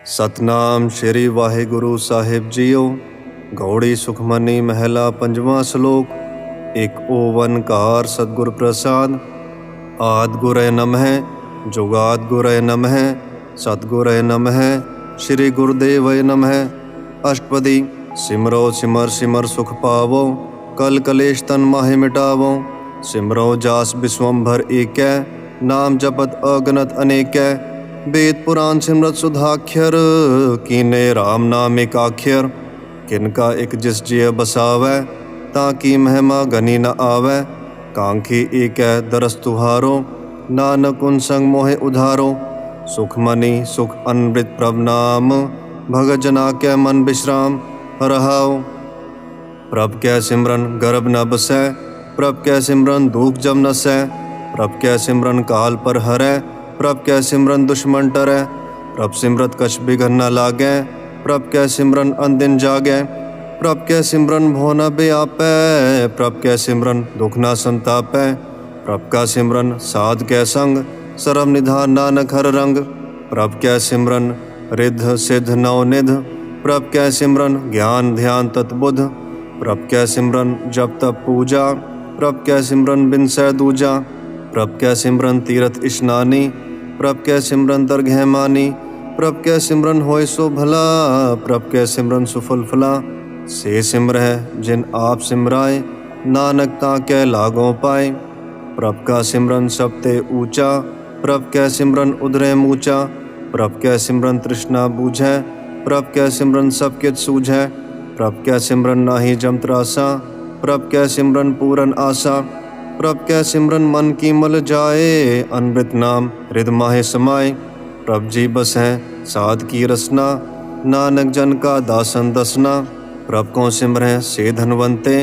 ਸਤਨਾਮ ਸ਼੍ਰੀ ਵਾਹਿਗੁਰੂ ਸਾਹਿਬ JIO. Gauri Sukhmani ਮਹਿਲਾ ਪੰਜਵਾਂ ਸ਼ਲੋਕ। ਇੱਕ ਓੰਕਾਰ ਸਤਿਗੁਰ ਪ੍ਰਸਾਦ। ਆਦਿ ਗੁਰੈ ਨਮਹਿ ਜੁਗਾਦਿ ਗੁਰੈ ਨਮਹਿ ਸਤਿਗੁਰੈ ਨਮਹਿ ਸ਼੍ਰੀ ਗੁਰਦੇਵੈ ਨਮਹਿ। ਅਸ਼ਟਪਦੀ। ਸਿਮਰੋ ਸਿਮਰ ਸਿਮਰ ਸੁਖ ਪਾਵੋ ਕਲ ਕਲੇਸ਼ ਤਨ ਮਾਹਿ ਮਿਟਾਵੋ। ਸਿਮਰੋ ਜਾਸ ਵਿਸਵੰਭਰ ਏਕੈ ਨਾਮ ਜਪਤ ਅਗਨਤ ਅਨੇਕੈ। वेद पुराण सिमरत सुधाख्यर कीने राम नाम एक आख्यर। किनका एक जिस जिय बसावै ताकि महिमा गनी न आवै। कांखी एक है दरस तुहारो नानक उन संग मोहे उधारो। सुखमनी सुख अनृत प्रभ नाम भगत जना कै मन विश्राम रहाओ। प्रभ कै सिमरन गर्भ न बसै प्रभ कै सिमरन दुख जम न सै। प्रभ कै सिमरन काल पर हरै प्रभ कै सिमरन दुश्मन टरै। प्रभ सिमरत कछ बिघन न लागै प्रभ कै सिमरन अनदिन जागै। प्रभ कै सिमरन भो न बेआपै प्रभ कै सिमरन दुख न संतापै। प्रभ का सिमरन साध कै संग सरम निधान नानक हर रंग। प्रभ कै सिमरन रिद्ध सिद्ध नवनिध प्रभ कै सिमरन ज्ञान ध्यान तत्बुध। प्रभ कै सिमरन जप तप पूजा प्रभ कै सिमरन बिनसै दूजा। प्रभ कै सिमरन तीरथ स्नानी प्रभ कै सिमरन दरगह मानी। प्रभ कै सिमरन होय सो भला प्रभ कै सिमरन सुफल फला। से सिमरह जिन आप सिमराए नानक ताकै लागों पाए। प्रभ का सिमरन सब ते ऊँचा प्रभ कै सिमरन उधरे मूचा। प्रभ कै सिमरन तृष्णा बूझै प्रभ कै सिमरन सब कित सूझै। प्रभ कै सिमरन नाहि जम त्रासा प्रभ कै सिमरन पूरन आसा। प्रभ कै सिमरन मन की मल जाए अनृत नाम हृदय माहे समाए। प्रभ जी बस है साध की रसना नानक जन का दासन दसना। प्रभ को सिमरह से धनवंते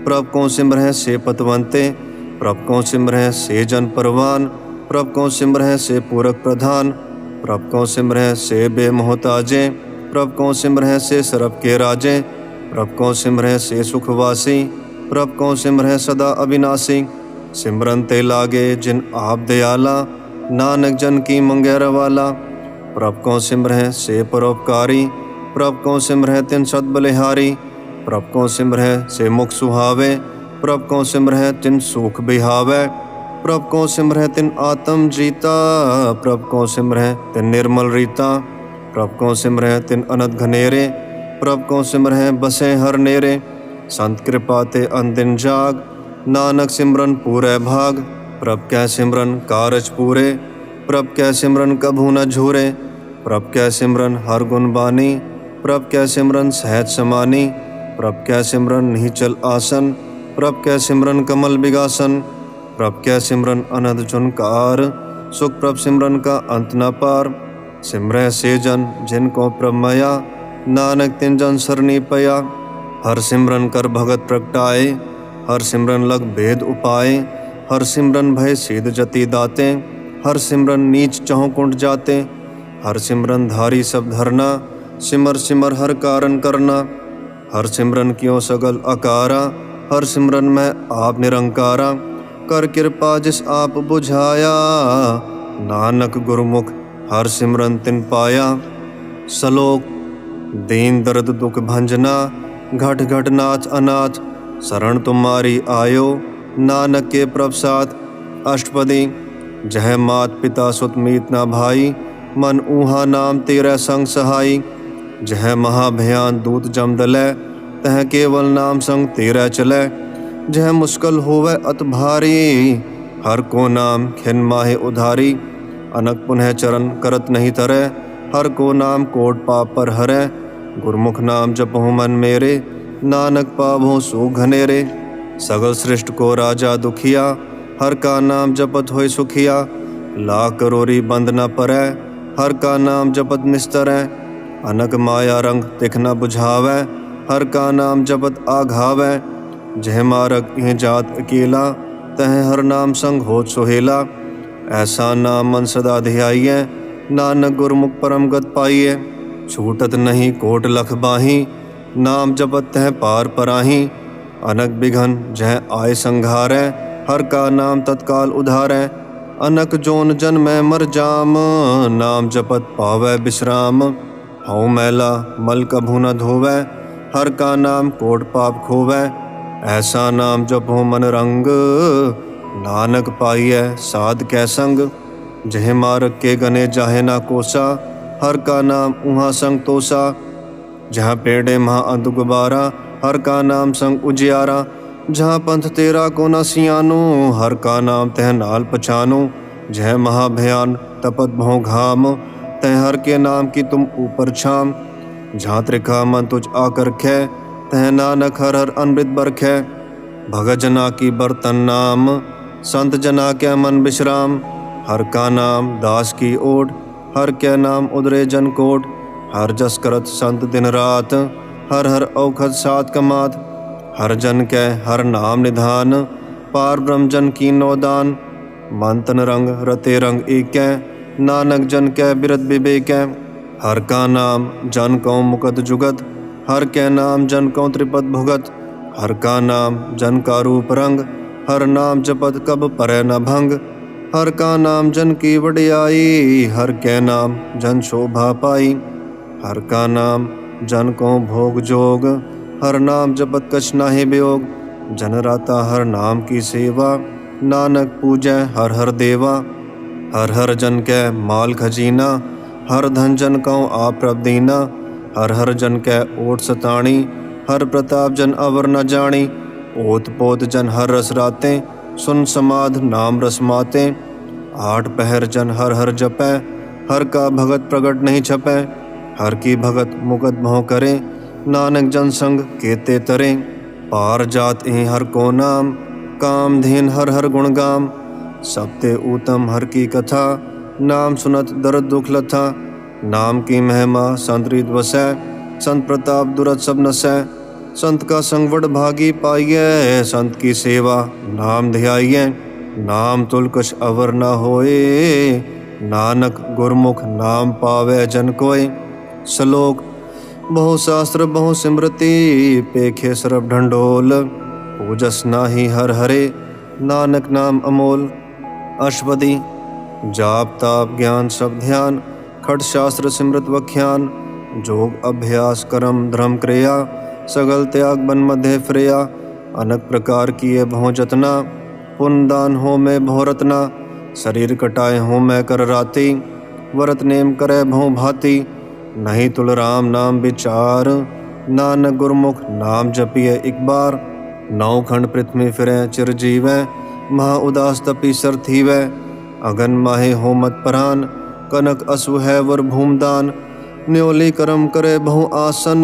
प्रभ को सिमरह से पतवंते। प्रभ को सिमरह से जन परवान प्रभ को सिमरह से पूरक प्रधान। प्रभ को सिमरह से बेमोहताजे प्रभ को सिमरह से सरब के राजे। प्रभ को सिमरह से सुखवासी प्रभ को सिमरह सदा अविनाशी। सिमरन ते लागे जिन आप दयाला नानक जन की मंगैर वाला। प्रभ को सिमरह से परोपकारी प्रभ को सिमरह तिन सद बलिहारी। प्रभ को सिमरह से मुख सुहावे प्रभ को सिमरह तिन सुख बिहावे। प्रभ को सिमरह तिन आत्म जीता प्रभ को सिमरह तिन निर्मल रीता। प्रभ को सिमरह तिन अनंत घनेरे प्रभ को सिमरह बसे हर नेरे। संत कृपा ते अनदिन जाग नानक सिमरन पूरे भाग। प्रभ कै सिमरन कारज पूरे प्रभ कै सिमरन कभू न झूरे। प्रभ कै सिमरन हर गुण बानी प्रभ कै सिमरन सहज समानी। प्रभ कै सिमरन निचल आसन प्रभ कै सिमरन कमल बिगासन। प्रभ कै सिमरन अनंत जुनकार सुख प्रभ सिमरन का अंत न पार। सिमरह से जन जिनको प्रभ मया नानक तिन जन सरनी पया। हर सिमरन कर भगत प्रगटाए हर सिमरन लग भेद उपाय। हर सिमरन भय सीध जति दाते हर सिमरन नीच चहुँ कुंठ जाते। हर सिमरन धारी सब धरना सिमर सिमर हर कारण करना। हर सिमरन क्यों सगल अकारा हर सिमरन में आप निरंकारा। कर कृपा जिस आप बुझाया नानक गुरुमुख हर सिमरन तिन पाया। सलोक। दीन दर्द दुख भंजना घट घट नाथ अनाथ शरण तुम्हारी आयो नानक के प्रभ साथ। अष्टपदी। जह मात पिता सुत मीत ना भाई मन ऊहा नाम तेरा संग सहाई। जह महाभयान दूत जम दलै तह केवल नाम संग तेरा चलै। जह मुश्किल होवै अत भारी हर को नाम खिन माहे उधारी। अनक पुनः चरण करत नहीं तरह हर को नाम कोट पाप पर हरै। गुरमुख नाम जपहु मन मेरे नानक पावो सो घनेरे। सगल सृष्ट को राजा दुखिया हर का नाम जपत होय सुखिया। लाख करोरी बंद न परै हर का नाम जपत निस्तरै। अनक माया रंग तिख न बुझावै हर का नाम जपत आघावै। जह मारग इह जात अकेला तह हर नाम संग होत सोहेला। ऐसा नाम मन सदा ध्याइयै नानक गुरमुख परम गत पाइयै। छूटत नहीं कोट लख बाही नाम जपत तह पार पराही। अनक बिघन जह आय संघारै हर का नाम तत्काल उधारै। अनक जोन जन में मर जाम नाम जपत पावै विश्राम। हऊँ मैला मल कभू न धोवै, हर का नाम कोट पाप खोवै। ऐसा नाम जपो मन रंग, नानक पाइयै साध कै संग। जह मार्ग के गने जाहे ना कोसा, हर का नाम उहाँ संग तोसा। जहाँ पेड़े महा अंध गुबारा, हर का नाम संग उजियारा। जहाँ पंथ तेरा को न सियानो, हर का नाम तह नाल पछानो। जह महाभयान तपत भों घाम, तह हर के नाम की तुम ऊपर छाम। जहाँ त्रिखा मन तुझ आकर खे, तह नानक हर हर अमृत बरखै। भगत जना की बर्तन नाम, संत जना के मन विश्राम। हर का नाम दास की ओट, हर के नाम उदरे जन कोट। हर जस करत संत दिन रात, हर हर औखद सात कमात। हर जन के हर नाम निधान, पार ब्रह्म जन की नौदान। मन तन रंग रते रंग एकै, नानक जन के बिरत विवेकै। हर का नाम जन को मुकत जुगत, हर के नाम जन को त्रिपत भुगत। हर का नाम जन का रूप रंग, हर नाम जपत कब परै न भंग। हर का नाम जन की वडियाई, हर के नाम जन शोभा पाई। हर का नाम जन को भोग जोग, हर नाम जपत कछ नाहि वियोग। जन राता हर नाम की सेवा, नानक पूजै हर हर देवा। हर हर जन के माल खजीना, हर धन जन को आप प्रभ दीना। हर हर जन के ओट सताणी, हर प्रताप जन अवर न जानी। ओत पोत जन हर रस राते, सुन समाध नाम रस माते। आठ पहर जन हर हर जपै, हर का भगत प्रगट नहीं छपै। हर की भगत मुकत भों करे, नानक जन संग केते तरे। पार जात ही हर को नाम, काम धीन हर हर गुण गाम। सबते उत्तम हर की कथा, नाम सुनत दर्द दुख लथा। नाम की महिमा संत रीत वसै, संत प्रताप दुरत सब नसै। संत का संग वड भागी पाइयै, संत की सेवा नाम ध्याइयै। नाम तुल कछ अवर न होए, नानक गुरमुख नाम पावै जन कोय। श्लोक बहु शास्त्र बहु सिमृति, पेखे सरब ढंढोल। पूजस नाही हर हरे, नानक नाम अमोल। अष्टपदी जाप ताप ज्ञान सब ध्यान, खट शास्त्र सिमृत वख्यान। जोग अभ्यास कर्म धर्म क्रिया, सगल त्याग बन मध्य फ्रेया। अनेक प्रकार किए भों जतना, पुण्य दान हो में भों रतना। शरीर कटाए हो में कर राती, व्रत नेम करे भों भांति। नहीं तुल राम नाम विचार, नानक गुरमुख नाम जपिए एक बार। नौ खंड पृथ्वी फिरे चिर जीवै, महा उदास तपी सर थीवै। अगन माहे हो मत परान, कनक असु है वर भूमदान। न्योली कर्म करे बहु आसन,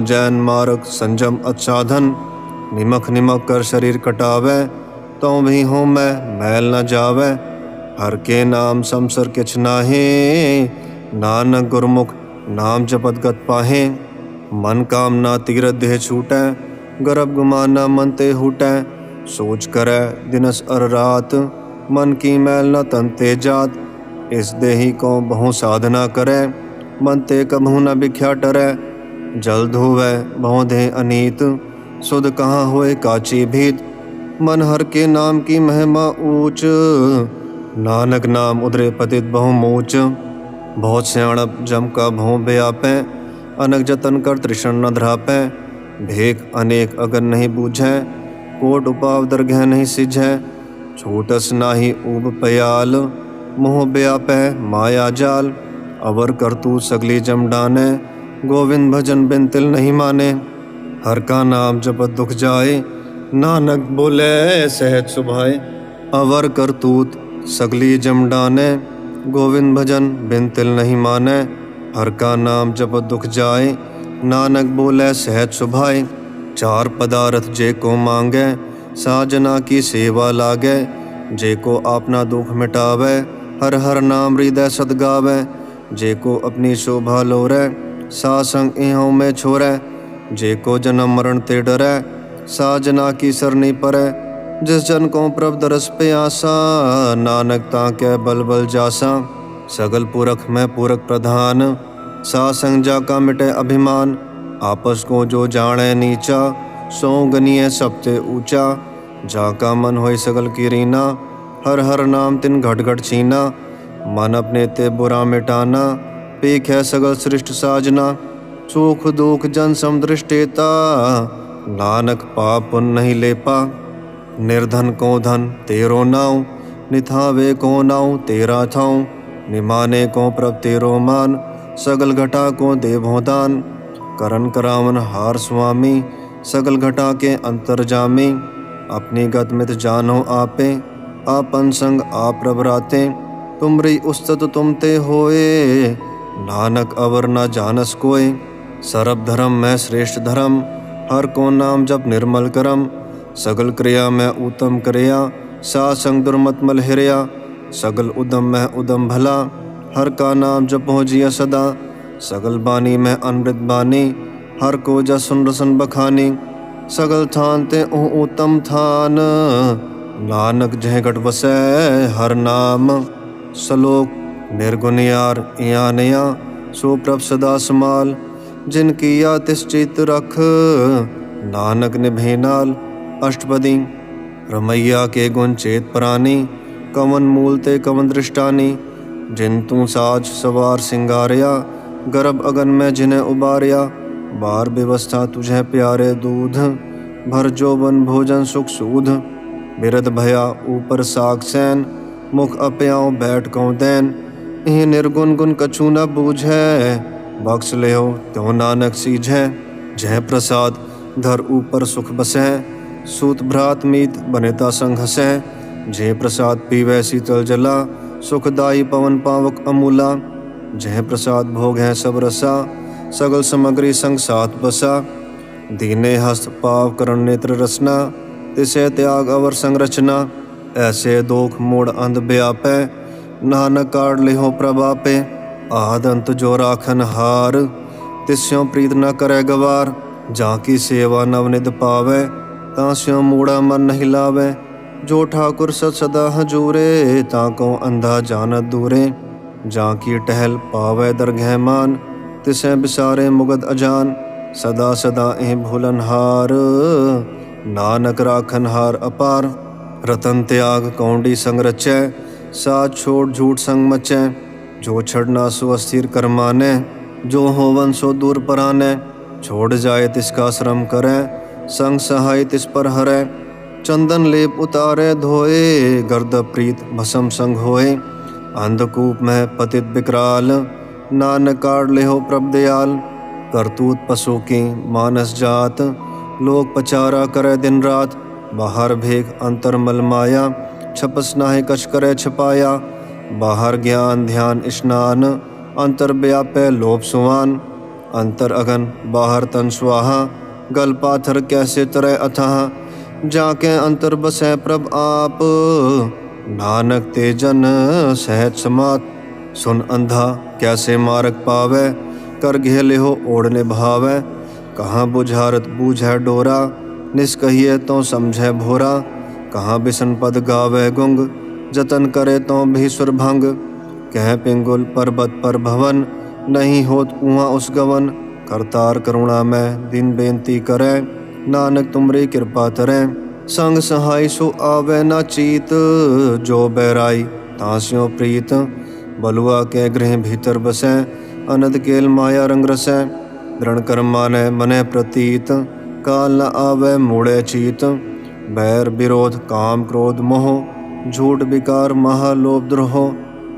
जैन मार्ग संजम अच्छाधन। निमक निमक कर शरीर कटावै, तो भी हो मैं मैल न जावै। हर के नाम समसर किछ नाहे, नानक गुरमुख नाम जपत गत पाहे। मन कामना तीरथ देह छूटै, गर्भ गुमाना मन ते हूटै। सोच करे दिनस अर रात, मन की मैल न तन ते जात। इस देही को बहु साधना करे, मन ते कभू न बिख्या टरै। जल धोवै बहु देह अनीत, सुध कहाँ होए काची भीत। मन हर के नाम की महिमा ऊंच, नानक नाम उदरे पतित बहु मूच। बहुत स्याणप जम का भों व्यापै, अनक जतन कर तृष्ण न ध्रापै। भेक अनेक अगन नहीं बूझै, कोट उपाव दरगह नहीं सिझै। छोटस नाही ऊब पयाल, मोह व्यापै माया जाल। अवर करतू सगली जम डानै, गोविंद भजन बिन तिल नहीं माने। हर का नाम जपत दुख जाए, नानक बोले सहज सुभाए। अवर करतूत सगली जम डानै, गोविंद भजन बिन तिल नहीं मानै। हर का नाम जपत दुख जाए, नानक बोले सहज सुभाए। चार पदार्थ जे को मांगै, साजना की सेवा लागै। जे को अपना दुख मिटावै, हर हर नाम हृदय सद गावै। जे को अपनी शोभा लोरै, सासंग इहों में छोरै। जे को जन्म मरण ते डरै, साजना की सरनी परै। जिस जन को प्रभ दरस प्यासा, नानक ताकै बल बल जासा। सगल पुरख में पुरख प्रधान, सासंग जाका मिटे अभिमान। आपस को जो जाने नीचा, सो गनिए सबते ऊंचा। जाका मन होय सगल की रीना, हर हर नाम तिन घट घट छीना। मन अपने ते बुरा मिटाना, पेख है सगल सृष्ट साजना, सुख दुख जन समदृष्टेता, नानक पाप पुन नहीं लेपा। निर्धन को धन तेरो नाव, निथावे को नाव तेरा थाऊ, निमाने को प्रभ तेरो मान, सगल घटा को देवो दान। करन करावन हार स्वामी, सगल घटा के अंतर्जामी, अपनी गत मित जानो आपे, आपन संग आप प्रभराते। तुमरी उस्तत तुम ते होए, नानक अवर न जानस कोय। सर्ब धर्म में श्रेष्ठ धर्म, हर को नाम जप निर्मल करम। सगल क्रिया में उत्तम क्रिया, सा संग दुर्मत मल हिरया। सगल उदम में उदम भला, हर का नाम जपो जिया सदा। सगल बानी में अमृत बानी, हर को जसुन रसन बखानी। सगल थान ते उत्तम थान, नानक जह घट बसै हर नाम। सलोक निर्गुण यार या नया, सो प्रभ सदा समाल। जिनकी या तिस चित रख, नानक निभे नाल। अष्टपदी रमैया के गुण चेत प्राणी, कवन मूल ते कवन दृष्टानी। जिन तू साज सवार सिंगारिया, गर्भ अगन में जिन्हें उबारिया। बार व्यवस्था तुझे प्यारे दूध, भर जोबन भोजन सुख सूध। बिरद भया ऊपर साग सैन, मुख अप्याओ बैठ कौ दैन। इह निर्गुण गुण कछु न बूझै, बख्श ले हो त्यों नानक सीझै। जय प्रसाद धर ऊपर सुख बसै, सूत भ्रात मीत बनेता संग हसै। जय प्रसाद पीवै शीतल जला, सुखदाई पवन पावक अमूला। जय प्रसाद भोग है सब रसा, सगल सामग्री संग साथ बसा। दीने हस्त पाव करण नेत्र रसना, तिसे त्याग अवर संरचना। ऐसे दोख मोड़ अंध व्यापै, नानक काढ़ लिहो प्रभापे। आद अंत जो राखन हार, तिस्यों प्रीत न करे गवार। जाकी सेवा नवनिध पावै, तास्यों मूढ़ा मन नहीं लावै। जो ठाकुर सत सदा हजूरे, ताको अंधा जानत दूरे। जाकी टहल पावै दरगह मान, तिसे बिसारे मुगद अजान। सदा सदा एह भूलन हार, नानक राखन हार अपार। रतन त्याग कौंडी संग रचै, साथ छोड़ झूठ संग मचै। जो छड़ना सो अस्थिर कर मानै, जो होवन सो दूर परानै। छोड़ जाए तिसका श्रम करै, संग सहाय तिस पर हरै। चंदन लेप उतारे धोए, गर्द प्रीत भसम संग होए। अंधकूप में पतित विकराल, नानक काढ़ लेहो प्रभ दयाल। करतूत पशु की मानस जात, लोग पचारा करे दिन रात। बाहर भेख अंतर मल माया, छपस नाहि कछ करे छपाया। बाहर ज्ञान ध्यान स्नान, अंतर व्यापै लोभ सुवान। अंतर अगन बाहर तन स्वाहा, गल पाथर कैसे तरह अथाह। जाके अंतर बसै प्रभ आप, नानक ते जन सहज समात। सुन अंधा कैसे मार्ग पावै, कर घेले हो ओढ़ने भावै। कहाँ बुझारत बूझै डोरा, निष्कहिए तो समझै भोरा। कहाँ बिसन पद गावै गुंग, जतन करे तो भी सुर भंग। कह पिंगुल पर्वत पर भवन, नहीं होत उहाँ उस गवन। करतार करुणा में दिन बेनती करै, नानक तुमरी कृपा तरै। संग सहाय सो आवे न चीत, जो बैराई तास्यों प्रीत। बलुआ के गृह भीतर बसै, अनद केल माया रंग रसै। दृढ़ कर मानै मनै प्रतीत, काल न आवे मूढ़े चीत। बैर विरोध काम क्रोध मोह, झूठ विकार महालोभ द्रोह।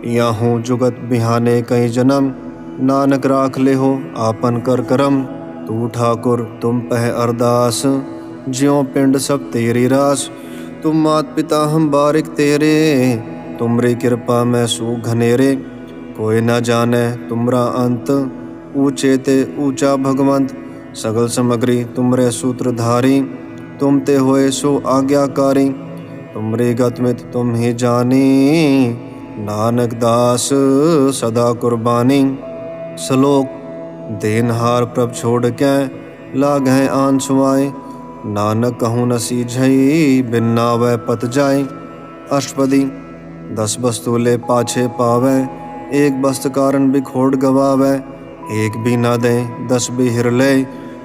याहूँ जुगत बिहाने कई जन्म, नानक राख ले हो आपन कर करम। तू ठाकुर तुम पह अरदास, ज्यों पिंड सब तेरी रास। तुम मात पिता हम बारिक तेरे, तुमरी कृपा में सू घनेरे। कोई न जाने तुमरा अंत, ऊंचे ते ऊंचा भगवंत। सगल सामग्री तुमरे सूत्रधारी, तुम ते होए सो आज्ञाकारी। तुमरी गतमित तुम ही जानी, नानक दास सदा कुर्बानी। श्लोक देनहार प्रभ छोड़ के, लागै आन सुआए। नानक कहूँ न सीझई, बिन नावै पत जाए। अष्टपदी 10 वस्तु ले पाछे पावै, एक वस्तु कारण बिखोड़ गवावै। एक भी न दे 10 भी हिर ले,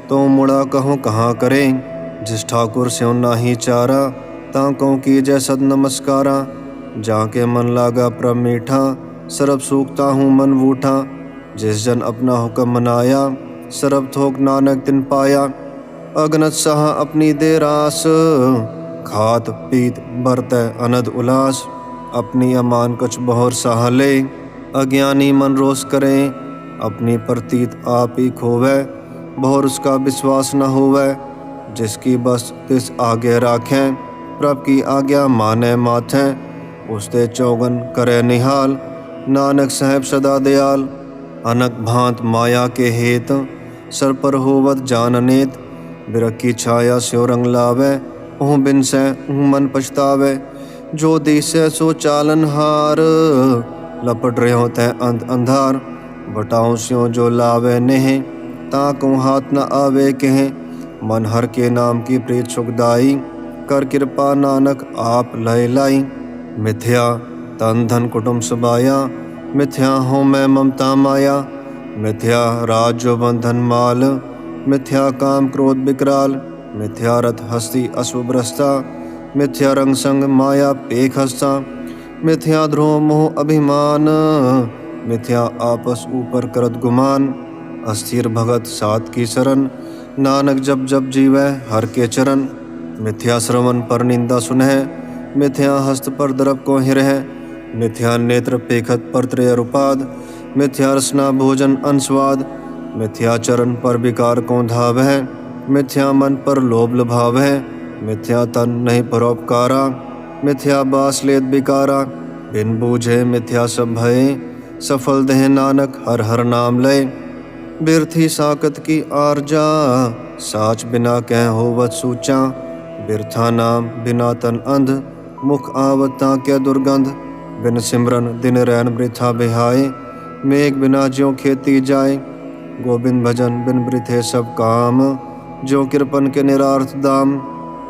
तो मुड़ा कहूँ कहाँ करे। जिस ठाकुर स्यों नाही चारा, ताकों कीजै सद नमस्कारा। जाके मन लागा प्रभ मीठा, सरब सूखता हूँ मन वूठा। जिस जन अपना हुक्म मनाया, सरब थोक नानक तिन पाया। अगनत सहा अपनी दे रास, खात पीत बरतै अनद उलास। अपनी अमान कछ बहुर सहा ले, अज्ञानी मन रोष करे। अपनी प्रतीत आप ही खोवै, बहुर उसका विश्वास न होवै। जिसकी बस तिस आगे राखें, प्रभ की आज्ञा माने माथें। उसते चौगन करे निहाल, नानक साहेब सदा दयाल। अनक भांत माया के हेत, सर पर होवत जान नेत। बिरख की छाया स्यो रंग लावे, ऊँ बिन से ऊँ मन पछतावे। जो दिसे सो चालन हार, लपट रहे होते अंध अंधार। बटाऊं स्यों जो लावे नेह, ताकू हाथ न आवे कहें। मन हर के नाम की प्रीत सुखदाई, कर कृपा नानक आप लय लाई। मिथ्या तन धन कुटुम सुबाया, मिथ्या हूँ मैं ममता माया। मिथ्या राज्य बंधन माल, मिथ्या काम क्रोध विकराल। मिथ्या रथ हस्ती अशुभ्रस्ता, मिथ्या रंग संग माया पेख हस्ता। मिथ्या ध्रुव मोह अभिमान, मिथ्या आपस ऊपर करत गुमान। अस्थिर भगत सात की शरण, नानक जब जब जीवै हर के चरण। मिथ्या श्रवण पर निंदा सुनह, मिथ्या हस्त पर दरब को हिरह। मिथ्या नेत्र पेखत पर त्रयरुपाद, मिथ्या रसना भोजन अनस्वाद। मिथ्या चरण पर विकार को धावह, मिथ्या मन पर लोभ लुभावह। मिथ्या तन नहीं परोपकारा, मिथ्या बास लेत बिकारा। बिन बूझे मिथ्या सब भय, सफल देह नानक हर हर नाम लय। बिरथी साकत की आरजा, साच बिना कह होवत सूचा। बिरथा नाम बिना तन अंध, मुख आवता क्या दुर्गंध। बिन सिमरन दिन रैन वृथा बिहाय, मेघ बिना ज्यों खेती जाय। गोविंद भजन बिन वृथे सब काम, ज्यों कृपन के निरार्थ दाम।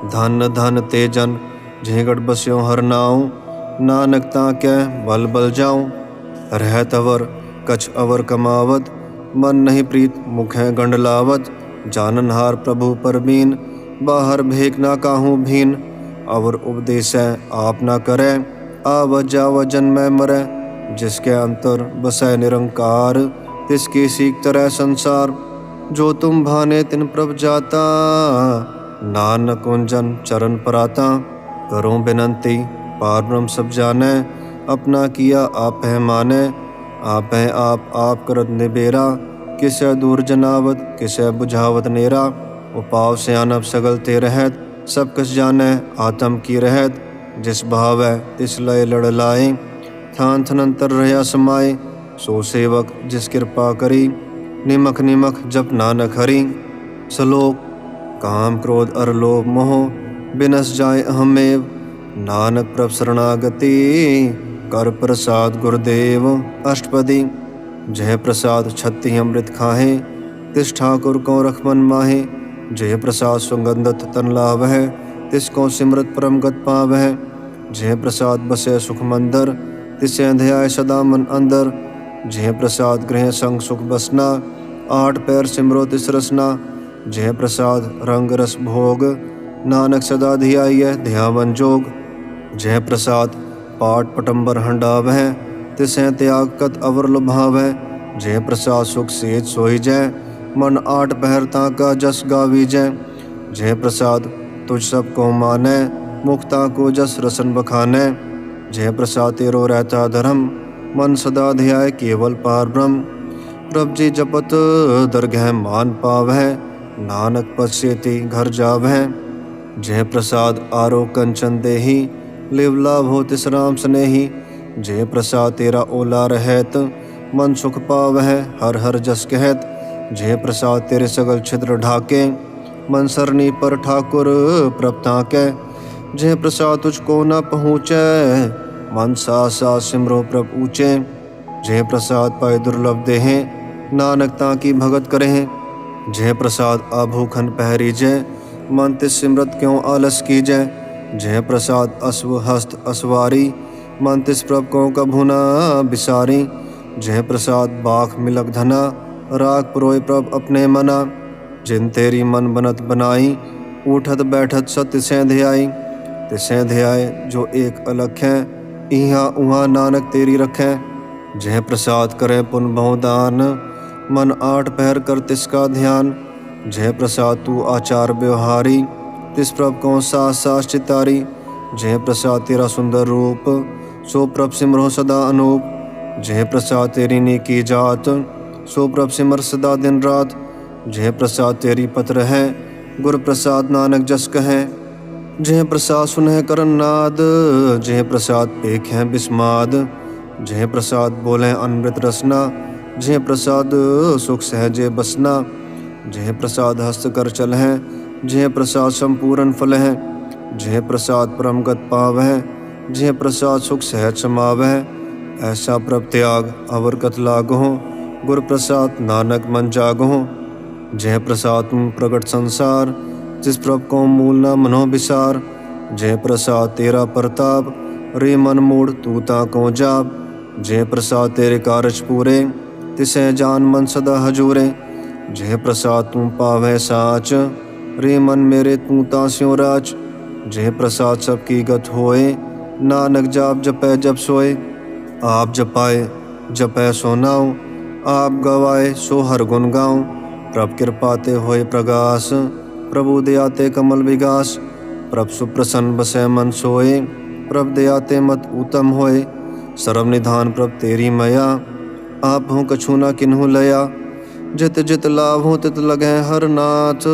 धन धन तेजन झेगड़ बस्यों हर नाऊ, नानक ताकै बल बल जाऊं। रहत अवर कछ अवर कमावत, मन नहीं प्रीत मुखें गंड लावत। जाननहार प्रभु परबीन, बाहर भेक ना काहूँ भीन। अवर उपदेश आप ना करे, आवत जावत जन्मै मरै। जिसके अंतर बसै निरंकार, तिसकी सीख तरह संसार। जो तुम भाने तिन प्रभ जाता, नानक उन चरण पराता। करो बिनंती पार ब्रह्म सब जाने, अपना किया आप है माने। आप है आप करत निबेरा, किसे दूर जनावत किसे बुझावत नेरा। उपाव से आनब सगल ते रहत, सब कस जाने आत्म की रहत। जिस भाव है तिस लय लड़ लाए, थान थनंतर रहा समाए। सो सेवक जिस कृपा करी, निमख निमख जप नानक हरि। श्लोक काम क्रोध अर लोभ मोह, बिनस जाय अहमेव। नानक प्रभ शरणागति, कर प्रसाद गुरुदेव अष्टपदी। जय प्रसाद छत्ती अमृत खाहे, तिस ठाकुर को रख मन माहे। जय प्रसाद सुगंधत तन लावह, तिसको सिमरत परम गत पावह। जय प्रसाद बसे सुख मंदर, तिसे अंध्याय सदा मन अंदर। जय प्रसाद गृह संग सुख बसना, आठ पैर सिमरो तिस रसना। जय प्रसाद रंग रस भोग, नानक सदा धियाय ध्यावन जोग। जय प्रसाद पाठ पटंबर हंडावह, तिसें त्याग कत अवर लुभावह। जय प्रसाद सुख सेज सोई जय, मन आठ पहर ताका जस गावी जय। जय प्रसाद तुझ सब को माने, मुक्ता को जस रसन बखाने। जय प्रसाद तेरो रहता धर्म, मन सदा ध्याय केवल पार ब्रह्म। प्रभ जी जपत दरगह मान पावह, नानक पद सेति घर जावह। जय प्रसाद आरो कंचन देही, लिव लाभ हो तिस राम स्नेही। जय प्रसाद तेरा ओला रहत, मन सुख पावह हर हर जस कहत। जय प्रसाद तेरे सगल छिद्र ढाके, मन सरनी पर ठाकुर प्रभ ताकै। जय प्रसाद तुझको न पहुँचै, मन सा सिमरो प्रभ ऊँचे। जय प्रसाद पाए दुर्लभ देहें, नानक ताकी भगत करें। जय प्रसाद आभूखन पहरी जय, मन तिस सिमरत क्यों आलस की जय। जय प्रसाद अश्व हस्त असवारी, मन तिस प्रभ को कभू न बिसारी। जय प्रसाद बाख मिलक धना, राग पुरोय प्रभ अपने मना। जिन तेरी मन बनत बनाई, उठत बैठत सत्य से ध्याई। तिसे ध्याय जो एक अलख है, इहाँ उहाँ नानक तेरी रखें। जह प्रसाद करे पुन बहुदान, मन 8 पहर कर तिसका ध्यान। जह प्रसाद तू आचार व्यवहारी, तिस प्रभ को सास सास चितारी। जह प्रसाद तेरा सुंदर रूप, सो प्रभ सिमरो सदा अनूप। जह प्रसाद तेरी नेकी जात, सो प्रभ सिमर सदा दिन रात। जह प्रसाद तेरी पत्र है, गुर प्रसाद नानक जस कहे। जह प्रसाद सुनह करन नाद, जह प्रसाद पेख है बिस्माद। जह प्रसाद बोले अमृत रसना, जह प्रसाद सुख सहजे बसना। जह प्रसाद हस्त कर चल है, जह प्रसाद संपूर्ण फल है। जह प्रसाद परम गत पाव है, जह प्रसाद सुख सहज समाव है। ऐसा प्रभ त्याग अवर कत लागो, गुर प्रसाद नानक मन जागो। जह प्रसाद प्रगट संसार, जिस प्रभ को मूल न मनो विसार। जय प्रसाद तेरा प्रताप, रे मन मूड तू ताको जाप। जय प्रसाद तेरे कारज पूरे, तिसे जान मन सदा हजूरे। जय प्रसाद तू पावै साच, रे मन मेरे तू तास्यों राज। जय प्रसाद सबकी गत होए, नानक जाप जपै जब सोए। आप जपाए जपै सो नाऊं, आप गवाए सो हर गुण गाऊं। प्रभ कृपाते होए प्रगास, प्रभु दयाते कमल विगास। प्रभ सुप्रसन्न बसै मन सोए, प्रभ दयाते मत उत्तम होए। सर्व निधान प्रभ तेरी मया, आप हो कछु न किन्हु लया। जित जित लाभ हो तित लगै हर नाथ,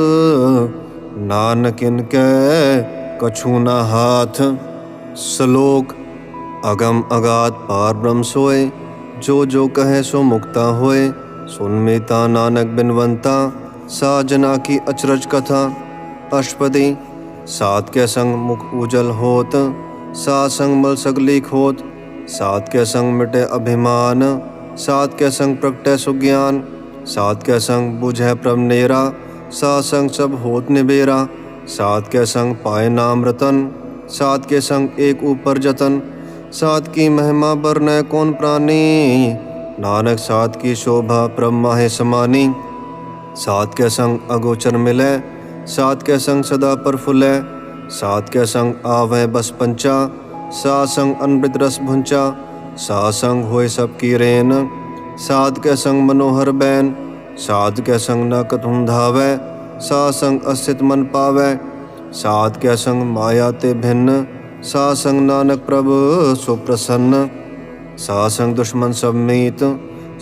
नानक इनकै कछु न हाथ। श्लोक अगम अगाध पार ब्रह्म सोए, जो जो कहे सो मुक्ता होए। सुन मीता नानक बिनवंता, साजना की अचरज कथा। अष्टपदी सात के संग मुख उजल होत, सात संग मल सगली खोत। सात के संग मिटे अभिमान, सात के संग प्रगटै सुज्ञान। सात के संग बुझै प्रभ नेरा, सात संग सब होत निबेरा। सात के संग पाए नाम रतन, सात के संग एक ऊपर जतन। सात की महिमा बरनै कौन प्राणी, नानक सात की शोभा प्रभ माहे समानी। सात के संग अगोचर मिलै, सात के संग सदा प्रफुल्लै। सात के संग आवै बस पंचा, सात संग अमृत रस भुंचा। सात संग होय सबकी रेन, सात के संग मनोहर बैन। सात के संग न कतहु धावै, सात संग अस्थित मन पावै। सात के संग माया ते भिन्न, सात संग नानक प्रभु सो प्रसन्न। सात संग दुश्मन सब मीत,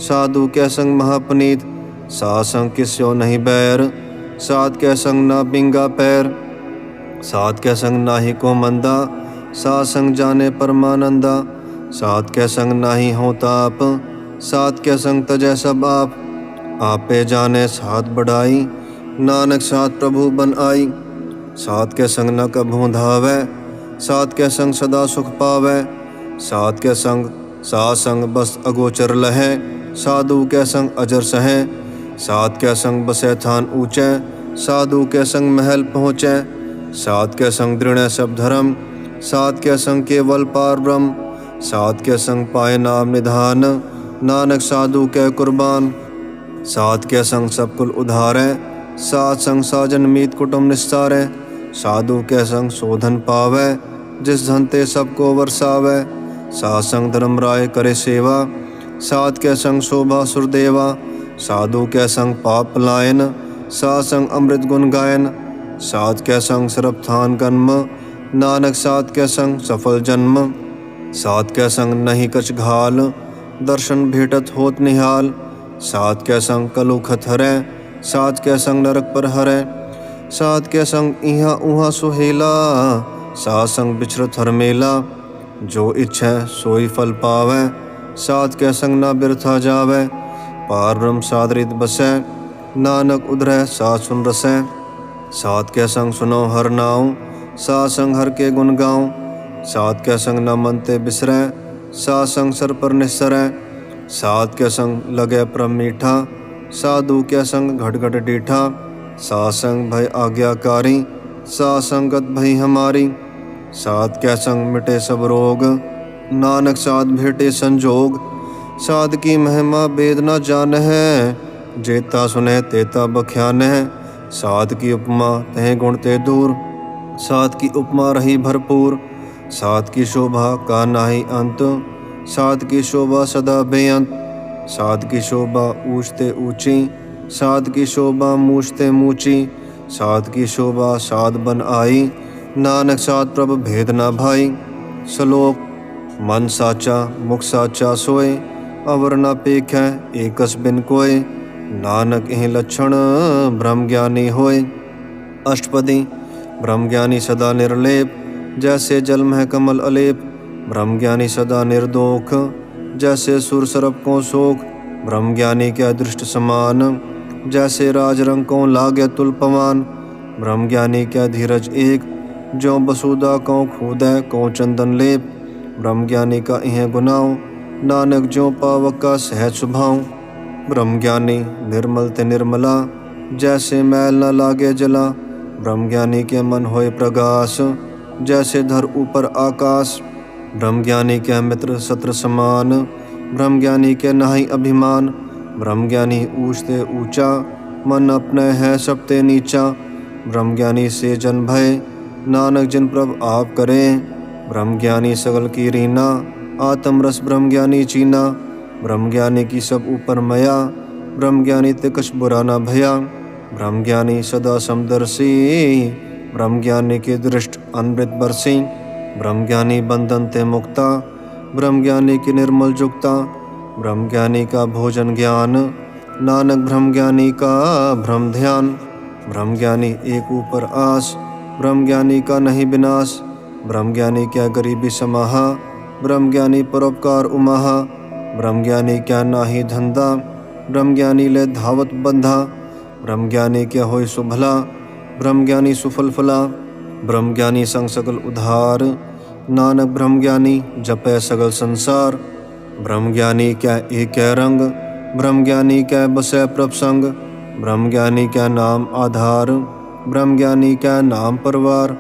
साधु के संग महापनीत। सात संग किस्यो नहीं बैर, सात के संग ना बिंगा पैर। सात के संग नाही को मंदा, सात संग जाने परमानंदा। सात के संग नाही हो ताप, सात के संग तजै सब आप। आपे जाने सात बढ़ाई, नानक सात प्रभु बन आई। सात के संग न कभू धावै, सात के संग सदा सुख पावै। सात के संग सात संग बस अगोचर लहै, साधु के संग अजर सहै। सात के संग बसै थान ऊँचै, साधु के संग महल पहुँचै। सात के संग दृढ़ सब धर्म, सात के संग केवल पार ब्रह्म। सात के संग पाए नाम निधान, नानक साधु के कुर्बान। सात के संग सब कुल उधारै, सात संग साजन मीत कुटुम निस्तारै। साधु के संग शोधन पावै, जिस धन ते सबको वर्षावै। सात संग धर्म राय करे सेवा, सात के संग शोभा सुरदेवा। साधु के संग पाप पलायन, सात संग अमृत गुण गायन। सात के संग सरब थान कन्म, नानक सात के संग सफल जन्म। सात के संग नहीं कछ घाल, दर्शन भेटत होत निहाल। सात के संग कलुखत हरै, सात के संग नरक पर हरै। सात के संग इहाँ उहाँ सुहेला, सात संग बिछरत हर मेला। जो इच्छै सोई फल पावै, सात के संग ना बिरथा जावै। पार ब्रह्म सादरित बसै, नानक उधरै सात सुन रसै। सात के संग सुनो हर नाऊं, सात संग हर के गुण गाऊं। सात के संग न मन ते बिसरै, सात संग सर पर निसरै। सात के संग लगे प्रभ मीठा, साधु के संग घट घट डीठा। सात संग भय आज्ञाकारी, सात संगत भई हमारी। सात के संग मिटे सब रोग, नानक सात भेटे संजोग। सात की महिमा वेद न जान है, जेता सुने तेता बख्यान है। सात की उपमा तह गुण ते दूर, सात की उपमा रही भरपूर। सात की शोभा का नाही अंत, साध की शोभा सदा बेअंत, साध की शोभा ऊंचते ऊंची, साध की शोभा मूछते मूची, साध की शोभा साध बन आई, नानक साध प्रभ भेद न भाई। श्लोक। मन साचा मुख साचा सोए, अवर न पेखै एकस बिन कोय, नानक एह लक्षण ब्रह्म ज्ञानी होय। अष्टपदी। ब्रह्म ज्ञानी सदा निर्लेप, जैसे जल में कमल अलेप, ब्रह्म ज्ञानी सदा निर्दोख, जैसे सुर सरप को शोक, ब्रह्म ज्ञानी के दृष्ट समान, जैसे राज रंग को लागे तुल पमान, ब्रह्म ज्ञानी के धीरज एक, ज्यों बसुदा को खूदै को चंदन लेप, ब्रह्म ज्ञानी का इह गुनाओ, नानक ज्यों पावक का सहज स्वभाव। ब्रह्म ज्ञानी निर्मल ते निर्मला, जैसे मैल न लागे जला, ब्रह्म ज्ञानी के मन होए प्रगास, जैसे धर ऊपर आकाश, ब्रह्म ज्ञानी के मित्र शत्रु समान, ब्रह्म ज्ञानी के नाही अभिमान, ब्रह्म ज्ञानी ऊंचते ऊंचा, मन अपने है सबते नीचा, ब्रह्म ज्ञानी से जन भय, नानक जिन प्रभ आप करें, ब्रह्म ज्ञानी सगल की रीना, आत्म रस ब्रह्म ज्ञानी चीना, ब्रह्म ज्ञानी की सब ऊपर मया, ब्रह्म ज्ञानी ते कछ बुरा न भया, ब्रह्म ज्ञानी सदा समदर्शी, ब्रह्म ज्ञानी के दृष्ट अमृत बरसी, ब्रह्म ज्ञानी बंधन ते मुक्ता, ब्रह्म ज्ञानी की निर्मल जुक्ता, ब्रह्म ज्ञानी का भोजन ज्ञान, नानक ब्रह्म ज्ञानी का भ्रम ध्यान, ब्रह्म ज्ञानी एक ऊपर आस, ब्रह्म ज्ञानी का नहीं विनाश, ब्रह्म ज्ञानी क्या गरीबी समाहा, ब्रह्म ज्ञानी परोपकार उमाहा, ब्रह्म ज्ञानी क्या नाही धंधा, ब्रह्म ज्ञानी ले धावत बंधा, ब्रह्म ज्ञानी क्या होय सुभला, ब्रह्म ज्ञानी सुफल फला, ब्रह्म ज्ञानी संग सकल उधार, नानक ब्रह्म ज्ञानी जपै सगल संसार, ब्रह्म ज्ञानी क्या एक रंग, ब्रह्म ज्ञानी क्या बसै प्रभसंग, ब्रह्म ज्ञानी क्या नाम आधार, ब्रह्म ज्ञानी क्या नाम परवार,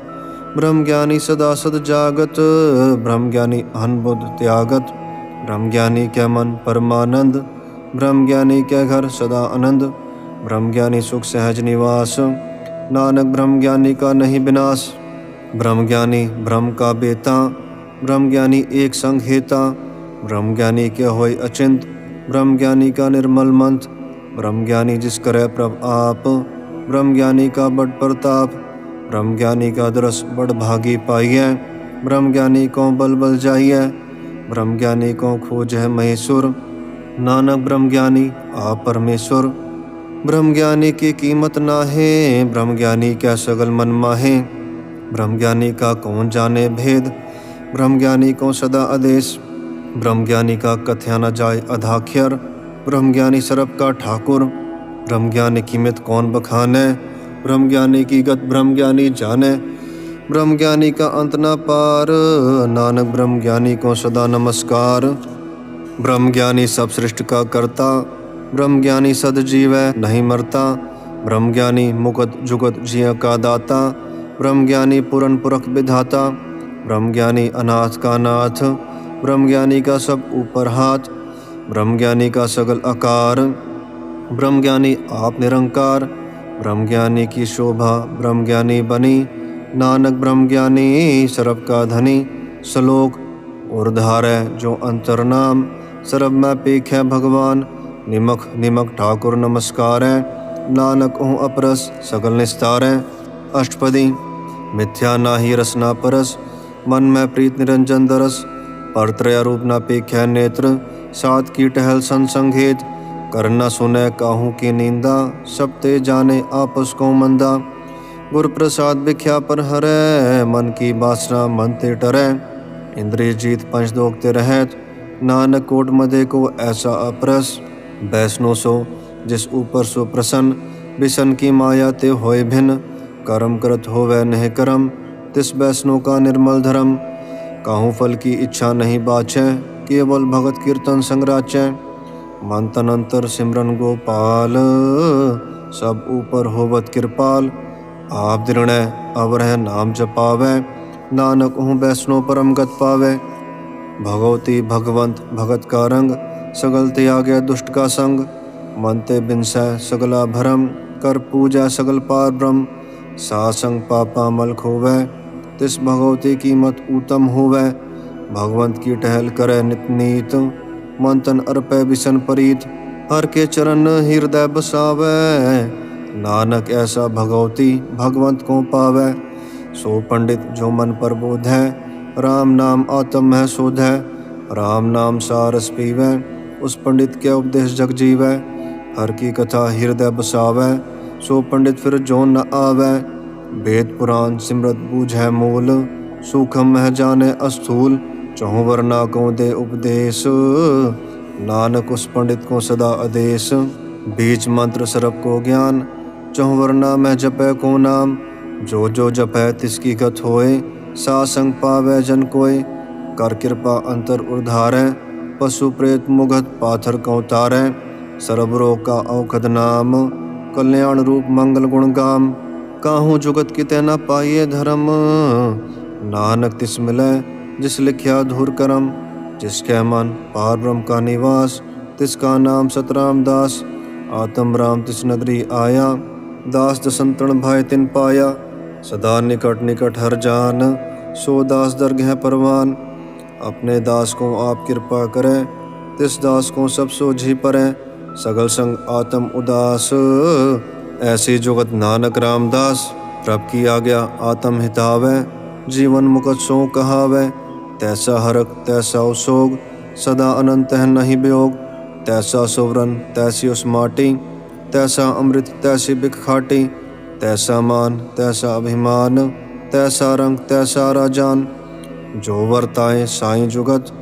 ब्रह्म ज्ञानी सदा सद जागत, ब्रह्म ज्ञानी अनबुद्ध त्यागत, ब्रह्म ज्ञानी क्या मन परमानंद, ब्रह्म ज्ञानी क्या घर सदा आनंद, ब्रह्म ज्ञानी सुख सहज निवास, नानक ब्रह्म ज्ञानी का नहीं विनाश, ब्रह्म ज्ञानी ब्रह्म का बेता, ब्रह्म ज्ञानी एक संग हेता, ब्रह्म ज्ञानी क्या होय अचिंत, ब्रह्म ज्ञानी का निर्मल मंत्र, ब्रह्म ज्ञानी जिस करे प्रभ आप, ब्रह्म ज्ञानी का बड़ प्रताप, ब्रह्म ज्ञानी का दरस बड़ भागी पाइए, ब्रह्म ज्ञानी को बल बल जाइए, ब्रह्म ज्ञानी को खोज है महेश्वर, नानक ब्रह्म ज्ञानी आप परमेश्वर, ब्रह्म ज्ञानी की कीमत ना है, ब्रह्म ज्ञानी क्या सगल मन माहे, ब्रह्म ज्ञानी का कौन जाने भेद, ब्रह्म ज्ञानी को सदा आदेश, ब्रह्म ज्ञानी का कथ्या न जाय अधाख्यर, ब्रह्म ज्ञानी सरब का ठाकुर, ब्रह्म ज्ञानी की मित कौन बखाने, ब्रह्म ज्ञानी की गत ब्रह्म ज्ञानी जाने, ब्रह्म ज्ञानी का अंत न पार, नानक ब्रह्म ज्ञानी को सदा नमस्कार। ब्रह्म ज्ञानी सब सृष्टि का करता, ब्रह्म ज्ञानी सद जीव नहीं मरता, ब्रह्म ज्ञानी मुकत जुगत जिय का दाता, ब्रह्म ज्ञानी पुरन पुरख विधाता, ब्रह्म ज्ञानी अनाथ का नाथ, ब्रह्म ज्ञानी का सब ऊपर हाथ, ब्रह्म ज्ञानी का सगल आकार, ब्रह्म ज्ञानी आप निरंकार, ब्रह्म ज्ञानी की शोभा ब्रह्म ज्ञानी बनी, नानक ब्रह्म ज्ञानी सरब का धनी। श्लोक। उर्धार जो अंतर नाम, सरब में पेख है भगवान, निमख निमक ठाकुर नमस्कार है, नानक हूँ अपरस सगल निस्तार है। अष्टपदी। मिथ्या नाही रस ना परस, मन में प्रीत निरंजन दरस, परत्रय रूप न पेख्या नेत्र, सात की टहल संसंगेत, कर न सुने काहू की निंदा, सब ते जाने आपस को मंदा, गुर प्रसाद बिख्या पर हरै, मन की बासना मन ते टरै, इंद्रिय जीत पंच दोग ते रहत, नानक कोट मदे को ऐसा अपरस, बैष्णो सो जिस ऊपर सो प्रसन्न, बिसन की माया ते होए भिन्न, कर्म करत होवै नह करम, तिस बैष्णो का निर्मल धर्म, काहू फल की इच्छा नहीं बाचै, केवल भगत कीर्तन संगराचै, मन तन अंतर सिमरन गोपाल, सब ऊपर होवत कृपाल, आप दृढ़ अवरह नाम जपावै, नानक हूँ वैष्णो परम गत पावै, भगवती भगवंत भगत का रंग, सगल त्यागै दुष्ट का संग, मन ते बिनसै सगला भरम, कर पूजा सगल पार ब्रह्म, सासंग पापा मल खोवै, तिस भगवती की मत उत्तम होवै, भगवंत की टहल करे नित नीत, मन तन अर्पै बिसन परीत, हर के चरण हृदय बसावै, नानक ऐसा भगवती भगवंत को पावै। सो पंडित जो मन पर बोध है, राम नाम आत्म है शोध है, राम नाम सारस पीवै, उस पंडित के उपदेश जग जीवै, हर की कथा हृदय बसावै, सो पंडित फिर जो न आवै। वेद पुराण सिमरत बूझै मूल, सूखम है जाने अस्थूल, चहुँ वर्णा को दे उपदेश, नानक उस पंडित को सदा आदेश। बीच मंत्र सरप को ज्ञान, चहुँ वर्णा में जपै को नाम, जो जो जपै तिसकी गत होए, सासंग पावै जन कोय। कर कृपा अंतर उद्धारै, पशु प्रेत मुगत पाथर को तारै, सर्व रोग का औखद नाम, कल्याण रूप मंगल गुण गाम। काहू जुगत किते न पाइए धर्म, नानक तिस मिलै जिस लिख्या धूर करम। जिसके मन पार ब्रह्म का निवास, तिसका नाम सतराम दास। आत्म राम तिस नगरी आया, दास दसंतरण भाई तिन पाया। सदा निकट निकट हर जान, सो दास दरगह परवान। अपने दास को आप कृपा करें, तिस दास को सब सोझी परै। सगल संग आत्म उदास, ऐसी जुगत नानक रामदास। प्रभ की आज्ञा आत्म हितावै, जीवन मुकत सो कहावै। तैसा हरक तैसा उसोग, सदा अनंत है नहीं वियोग। तैसा सुवरन तैसी उस माटी, तैसा अमृत तैसी बिख खाटी। तैसा मान तैसा अभिमान, तैसा रंग तैसा राजान। जो वर्ताए साईं जुगत,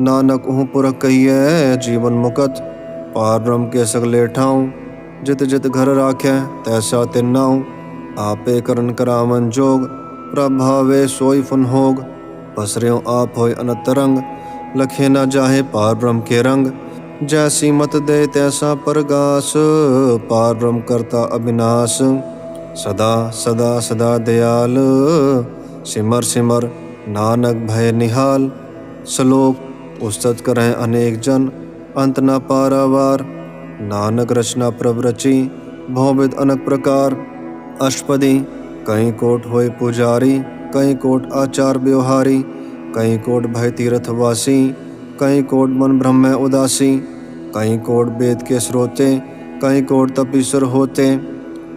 नानक उह पुरख कहिए जीवन मुकत। पार ब्रह्म के सगले ठाऊं, जित जित घर राखे तैसा तिन्नाऊं। आपे करन करावन जोग, प्रभावे सोई फुन होग। बसर्यों आप होय अनंत रंग, लखे न जाहे पार ब्रह्म के रंग। जैसी मत दे तैसा परगास, पार ब्रह्म करता अविनाश। सदा सदा सदा दयाल, सिमर सिमर नानक भय निहाल। श्लोक उस्तत करें अनेक जन, अंत न पारावार। नानक रचना प्रभ रची, भौविद अनेक प्रकार। अष्टपदी कई कोट होय पुजारी, कई कोट आचार व्यवहारी। कई कोट भय तीर्थवासी, कई कोट मन ब्रह्म में उदासी। कई कोट वेद के स्रोते, कई कोट तपीश्वर होते।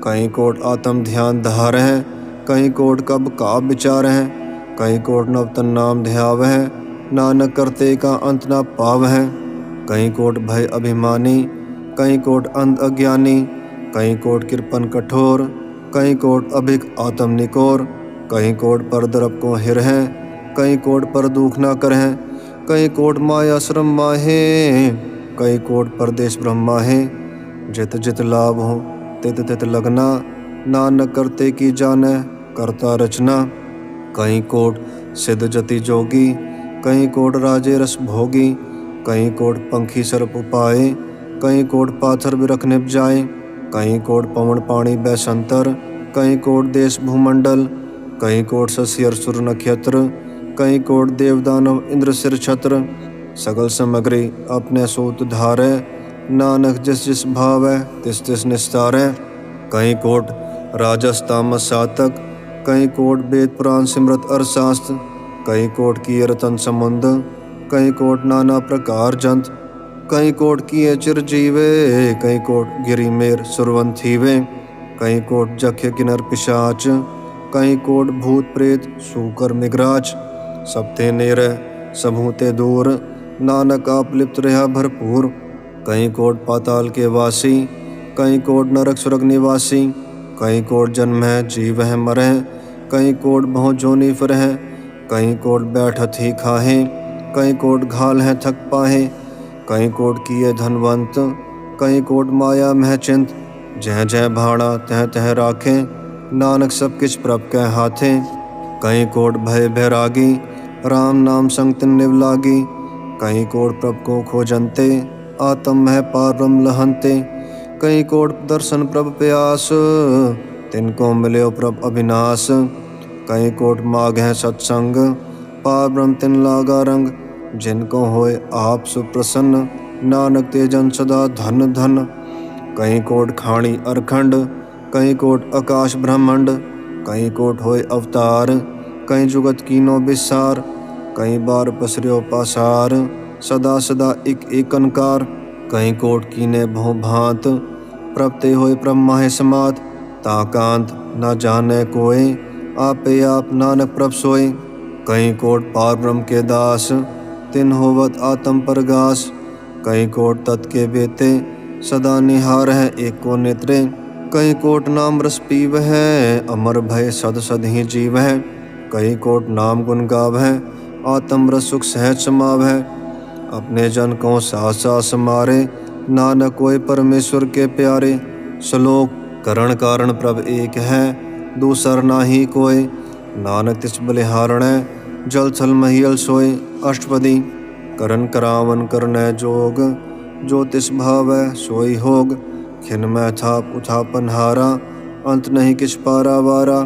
कई कोट आत्म ध्यान धार हैं, कई कोट कब का विचार हैं। कई कोट नवतन नाम ध्याव है, नानक करते का अंत न पाव है। कई कोट भय अभिमानी, कई कोट अंध अज्ञानी। कई कोट कृपन कठोर, कई कोट अभिक आत्म निकोर। कई कोट पर दरप को हिर हैं, कई कोट पर दुख न कर हैं। कई कोट माया श्रम माहे, कई कोट परदेश ब्रह्मा है। जित जित लाभ हो तित तित लगना, नानक करते की जाने करता रचना। कई कोट सिद्ध जति जोगी, कई कोट राजे रस भोगी। कई कोट पंखी सर्प उपाए, कई कोट पाथर बिरख निप जाए। कई कोट पवन पाणी बैसंतर, कई कोट देश भूमंडल। कई कोट शशि सुर नक्षत्र, कई कोट देवदानव इंद्र सिर छत्र। सगल सामग्री अपने सूत धारे, नानक जिस जिस भावै तिस तिस निस्तारै। कई कोट राजस तामस सातक, कई कोट वेद पुराण सिमरत अर्थशास्त्र। कई कोट किए रतन समुंद, कई कोट नाना प्रकार जंत। कई कोट किए चिरजीवे, कई कोट गिरी मेर सुरवन थीवे। कई कोट जख्य किनर पिशाच, कई कोट भूत प्रेत सूकर मिगराज। सब ते नेरे सबहू ते दूर, नानक आप लिप्त रहा भरपूर। कई कोट पाताल के वासी, कई कोट नरक सुरग निवासी। कई कोट जन्म है जीव है मरह, कई कोट बहु जोनी फिरह। कई कोट बैठत ही खाहे, कई कोट घाल है थक पाहे। कई कोट किए धनवंत, कई कोट माया मह चिंत। जह जह भाड़ा तह तह राखे, नानक सब किछ प्रभ के हाथे। कई कोट भय बैरागी, राम नाम संग तिन निव लागी। कई कोट प्रभ को खोजंते, आत्म है पार ब्रह्म लहंते। कई कोट दर्शन प्रभ प्यास, तिनको मिल्यो प्रभ अविनाश। कई कोट माग है सत्संग, पार ब्रह्म तिन लागा रंग। जिनको होए आप सुप्रसन्न, नानक ते जन सदा धन धन। कई कोट खाणी अरखंड, कई कोट आकाश ब्रह्मंड। कई कोट होए अवतार, कई जुगत कीनो विसार। कई बार पसरियो पासार, सदा सदा एक अंकार। कई कोट कीने भों भांत, प्रभते होए ब्रह्माहे समात। ताकांत न जाने कोय, आपे आप नानक प्रभ सोए। कई कोट पार ब्रह्म के दास, तिन होवत आत्म परगास। कई कोट तत् के बेते, सदा निहार है एक को नेत्रे। कई कोट नाम रस पीव है, अमर भय सद सद ही जीव है। कई कोट नाम गुण गाव है, आत्म रस सुख सहज समाव है। अपने जन को सास सास मारे, नानक कोय परमेश्वर के प्यारे। श्लोक करण कारण प्रभ एक है, दूसर नाही कोय। नानक तिस बलिहारण, जल थल महियल सोय। अष्टपदी करन करावन करनै जोग, जो तिस भावै सोई होग। खिन में थाप उठापन हारा, अंत नहीं किछ पारा वारा।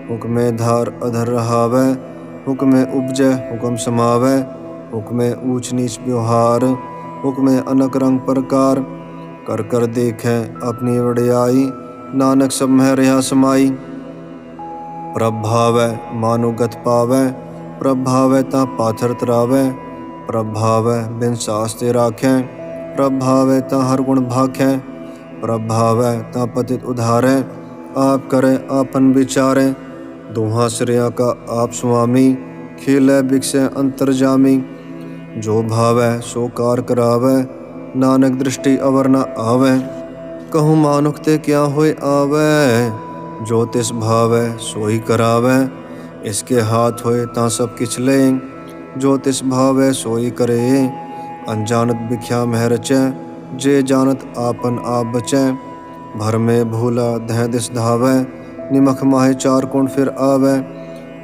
हुक्मे धार अधर रहावै, हुक्मे उपजै हुक्म समावै। हुक्मे ऊंच नीच व्यवहार, हुक्मे अनक रंग प्रकार। कर कर देखे अपनी वड़ियाई, नानक सब में रहा समाई। प्रभ भावै मानु गत पावै, प्रभ भावै ता पाथर तरावै। प्रभ भावै बिन सास्ते राखै, प्रभ भावै ता हर गुण भाखै। प्रभ भावै ता पतित उधारै, आप करे आपन विचारै। दोहा श्रेया का आप स्वामी, खेलै बिकसै अंतरजामी। जो भावै सो कार करावै, नानक दृष्टि अवर न आवै। कहूँ मानुख ते क्या होय आवै, जो तिस भावै सोई करावै। इसके हाथ होए ता सब किछ ले, जो तिस भावै सोई करे। अनजानत बिख्या मह रचै, जे जानत आपन आप बचै। भर में भूला दह दिस धावै, निमख माहे चार कोण फिर आवै।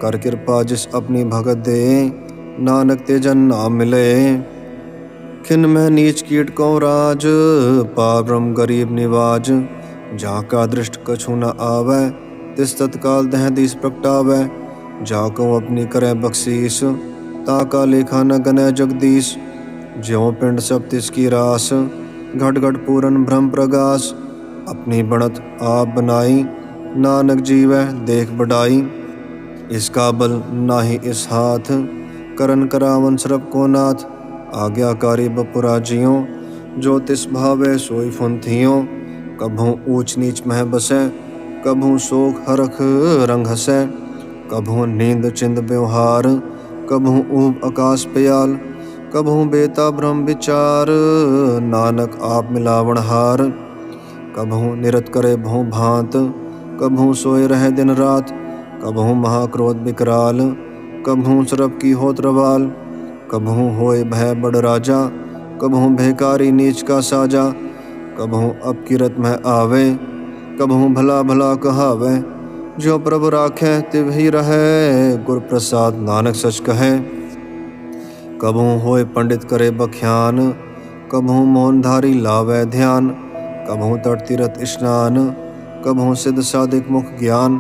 कर कृपा जिस अपनी भगत दे, नानक ते जन नाम मिले। खिन में नीच कीट को राज, पार ब्रह्म गरीब निवाज। जाका दृष्ट कछु न आवै, तिस तत्काल दह दीस प्रगटावै। जाको अपनी करे बख्शीस, ताका लेखा न गनै जगदीश। ज्यों पिंड सब तिसकी रास, घट घट पूरन भ्रम प्रगास। अपनी बनत आप बनाई, नानक जीवै देख बढ़ाई। इसका बल नाही इस हाथ, करन करावन सरब को नाथ। आज्ञाकारी बपुरा जियो, जो तिस भावै सोई फुनथियो। कभूँ ऊंच नीच मह बसै, कभूँ शोक हरख रंग हसै। कभूँ नींद चिंद व्यवहार, कभूँ ऊब आकाश प्याल। कभूँ बेता ब्रह्म विचार, नानक आप मिलावण हार। कभूँ निरत करे भों भांत, कभूँ सोए रहे दिन रात। कभूँ महाक्रोध विकराल, कभूँ सरब की होत रवाल। कभूँ होए भय बड़ राजा, कभूँ भेकारी नीच का साजा। कभूँ अपकिरत में आवे, कभूँ भला भला कहावे। जो प्रभु राखे तिव ही रहे, गुर प्रसाद नानक सच कहे। कभूँ होए पंडित करे बख्यान, कभूँ मौनधारी लावे ध्यान। कभूँ तट तीरथ स्नान, कभूँ सिद्ध साधिक मुख ज्ञान।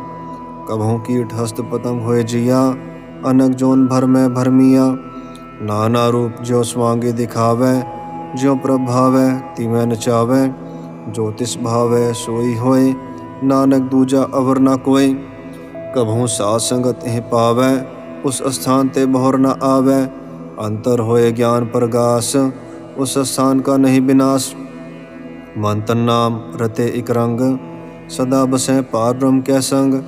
कभूँ कीट हस्त पतंग होए जिया, अनक जोन भर में भरमिया। नाना रूप जो स्वांगे दिखावै, ज्यों प्रभ भावै तिवै नचावै। जो तिस भावै सोई होए, नानक दूजा अवर न कोय। कभूँ साध संगत ही पावै, उस स्थान ते बहुर न आवै। अंतर होए ज्ञान प्रगास, उस स्थान का नहीं विनाश। मन तन नाम रते इक रंग, सदा बसें पार ब्रह्म कै संग।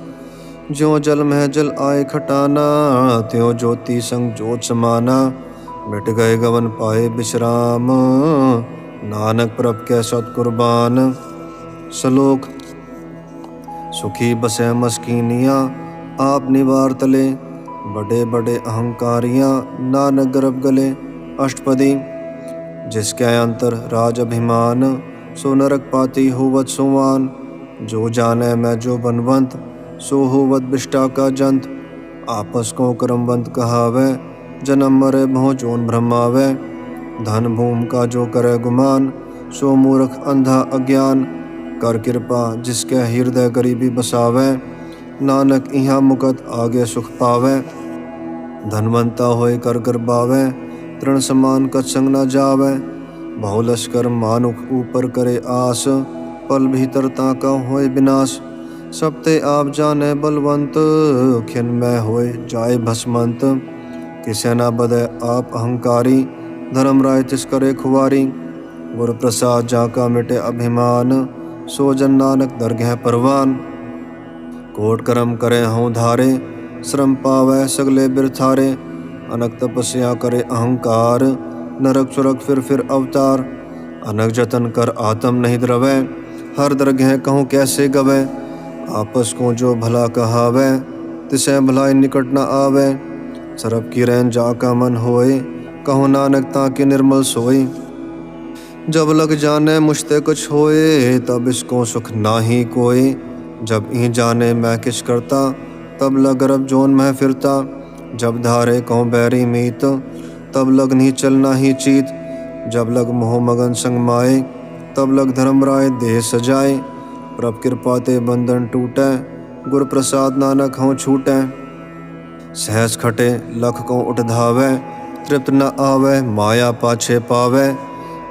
ज्यों जल में जल आए खटाना, त्यों ज्योति संग ज्योत समाना। मिट गए गवन पाए विश्राम, नानक प्रभ कै सत कुर्बान। श्लोक सुखी बसे मस्कीनिया, आप निवार तले। बड़े बड़े अहंकारियाँ, नानक गर्भ गले। अष्टपदी जिसके अंतर राज अभिमान, सो नरक पाती होवत सुवान। जो जाने मैं जो बनवंत, सो होवत बिष्टा का जंत। आपस को क्रमवंत कहावै, जन्म मरे भों जोन भ्रमावै। धन भूम का जो करे गुमान, सो मूर्ख अंधा अज्ञान। कर कृपा जिसके हृदय गरीबी बसावै, नानक इहाँ मुकत आगे सुख पावै। धनवंता होए कर बावै, तृण समान कत संग न जावै। बहु लश्कर मानुख ऊपर करे आस, पल भीतर ताका होए विनाश। सब ते आप जाने बलवंत, खिन में होए जाए भस्मंत। किसे ना बदे आप अहंकारी, धर्म राय तिस करे खुवारी। गुरु प्रसाद जाका मिटे अभिमान, सो जन नानक दरगह परवान। कोट कर्म करे हूँ धारे, श्रम पावै सगले बिरथारे। अनक तपस्या करे अहंकार, नरक सुरक फिर अवतार। अनक जतन कर आत्म नहीं द्रवै, हर दरगह कहूँ कैसे गवै। आपस को जो भला कहावै, तिसे भलाई निकट न आवे। सरब की रैन जाका मन होए, कहूँ नानक ताकि निर्मल सोई। जब लग जाने मुझते कुछ होए, तब इसको सुख नाही कोई। जब ही जाने मैं किस करता, तब लग रब जोन मैं फिरता। जब धारे कहूँ बैरी मीत, तब लग नहीं चलना ही चीत। जब लग मोह मगन संग माए, तब लग धर्म राय देह सजाए। प्रभ कृपा ते बंधन टूटै, गुर प्रसाद नानक हूँ छूटै। सहस खटे लख को उठ धावै, तृप्त न आवै माया पाछे पावै।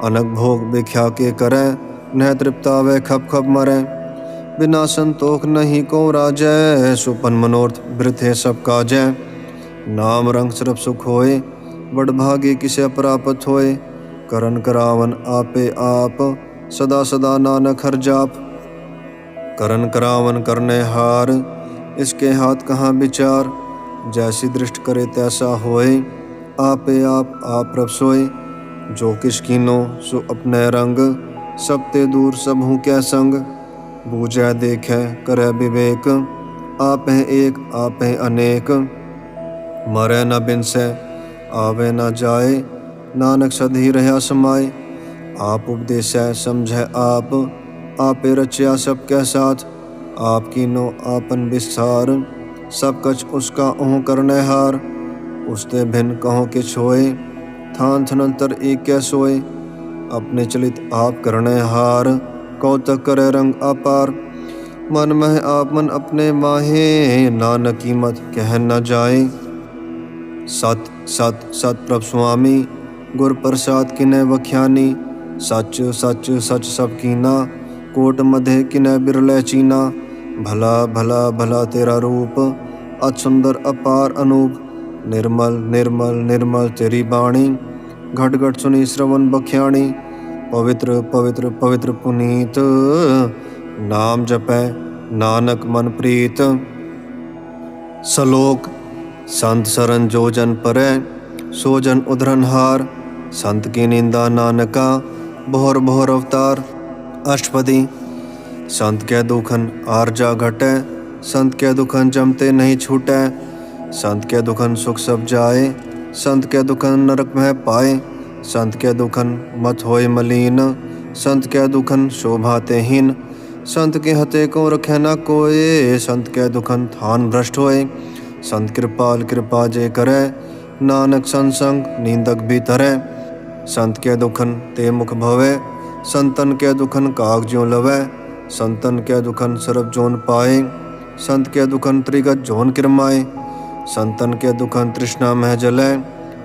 अनक भोग बिख्या के करै, न तृप्तावै खप खप मरै। बिना संतोख नहीं को राजै, सुपन मनोरथ वृथे सब काजै। नाम रंग सरब सुख होए, बड़ भागी किसे प्राप्त होए। करन करावन आपे आप, सदा सदा नानक हर जाप। करन करावन करने हार, इसके हाथ कहाँ विचार। जैसी दृष्ट करे तैसा होए, आपे आप प्रभ सोए। जो किस कीनो सो अपने रंग, सब ते दूर सब हूँ कै संग। बूझै देखे करे विवेक, आप हैं एक आप हैं अनेक। मरै न बिनसे आवे न जाए, नानक सधी रहा समाए। आप उपदेशै समझै आप, आपे रचया सबके साथ। आप कीनो आपन विस्तार, सब कछ उसका ओह करने हार। उसते भिन्न कहो किछ होए, थान थनंतर एक कै सोए। अपने चलित आप करने हार, कौतक करे रंग अपार। मन मह आप मन अपने माहे, नानक कीमत कह न जाए। सत सत सत प्रभ स्वामी, गुर प्रसाद किने वख्यानी। सच सच सच सब कीना, कोट मधे किने बिरले चीना। भला भला भला तेरा रूप, अति सुंदर अपार अनूप। निर्मल निर्मल निर्मल तेरी बाणी, घट घट सुनी श्रवण बख्याणी। पवित्र पवित्र पवित्र पुनीत, नाम जपै नानक मन प्रीत। सलोक संत सरन जो जन परै, सो जन उधरन हार। संत की निंदा नानका, बोहर बोहर अवतार। अष्टपदी संत के दुखन आरजा घटै, संत के दुखन जमते नहीं छूटै। संत के दुखन सुख सब जाए, संत के दुखन नरक में पाए। संत के दुखन मत होय मलीन, संत के दुखन शोभाते हीन। संत के हते को रखे न कोय, संत के दुखन थान भ्रष्ट होए। संत कृपाल कृपा जे करे, नानक संसंग नींदक भी धरै। संत के दुखन ते मुख भवै, संतन के दुखन काग ज्यों लवै। संतन के दुखन सरब जोन पाए, संत के दुखन त्रिगत जोन किरमाए। संतन के दुखन तृष्णा मह जलै,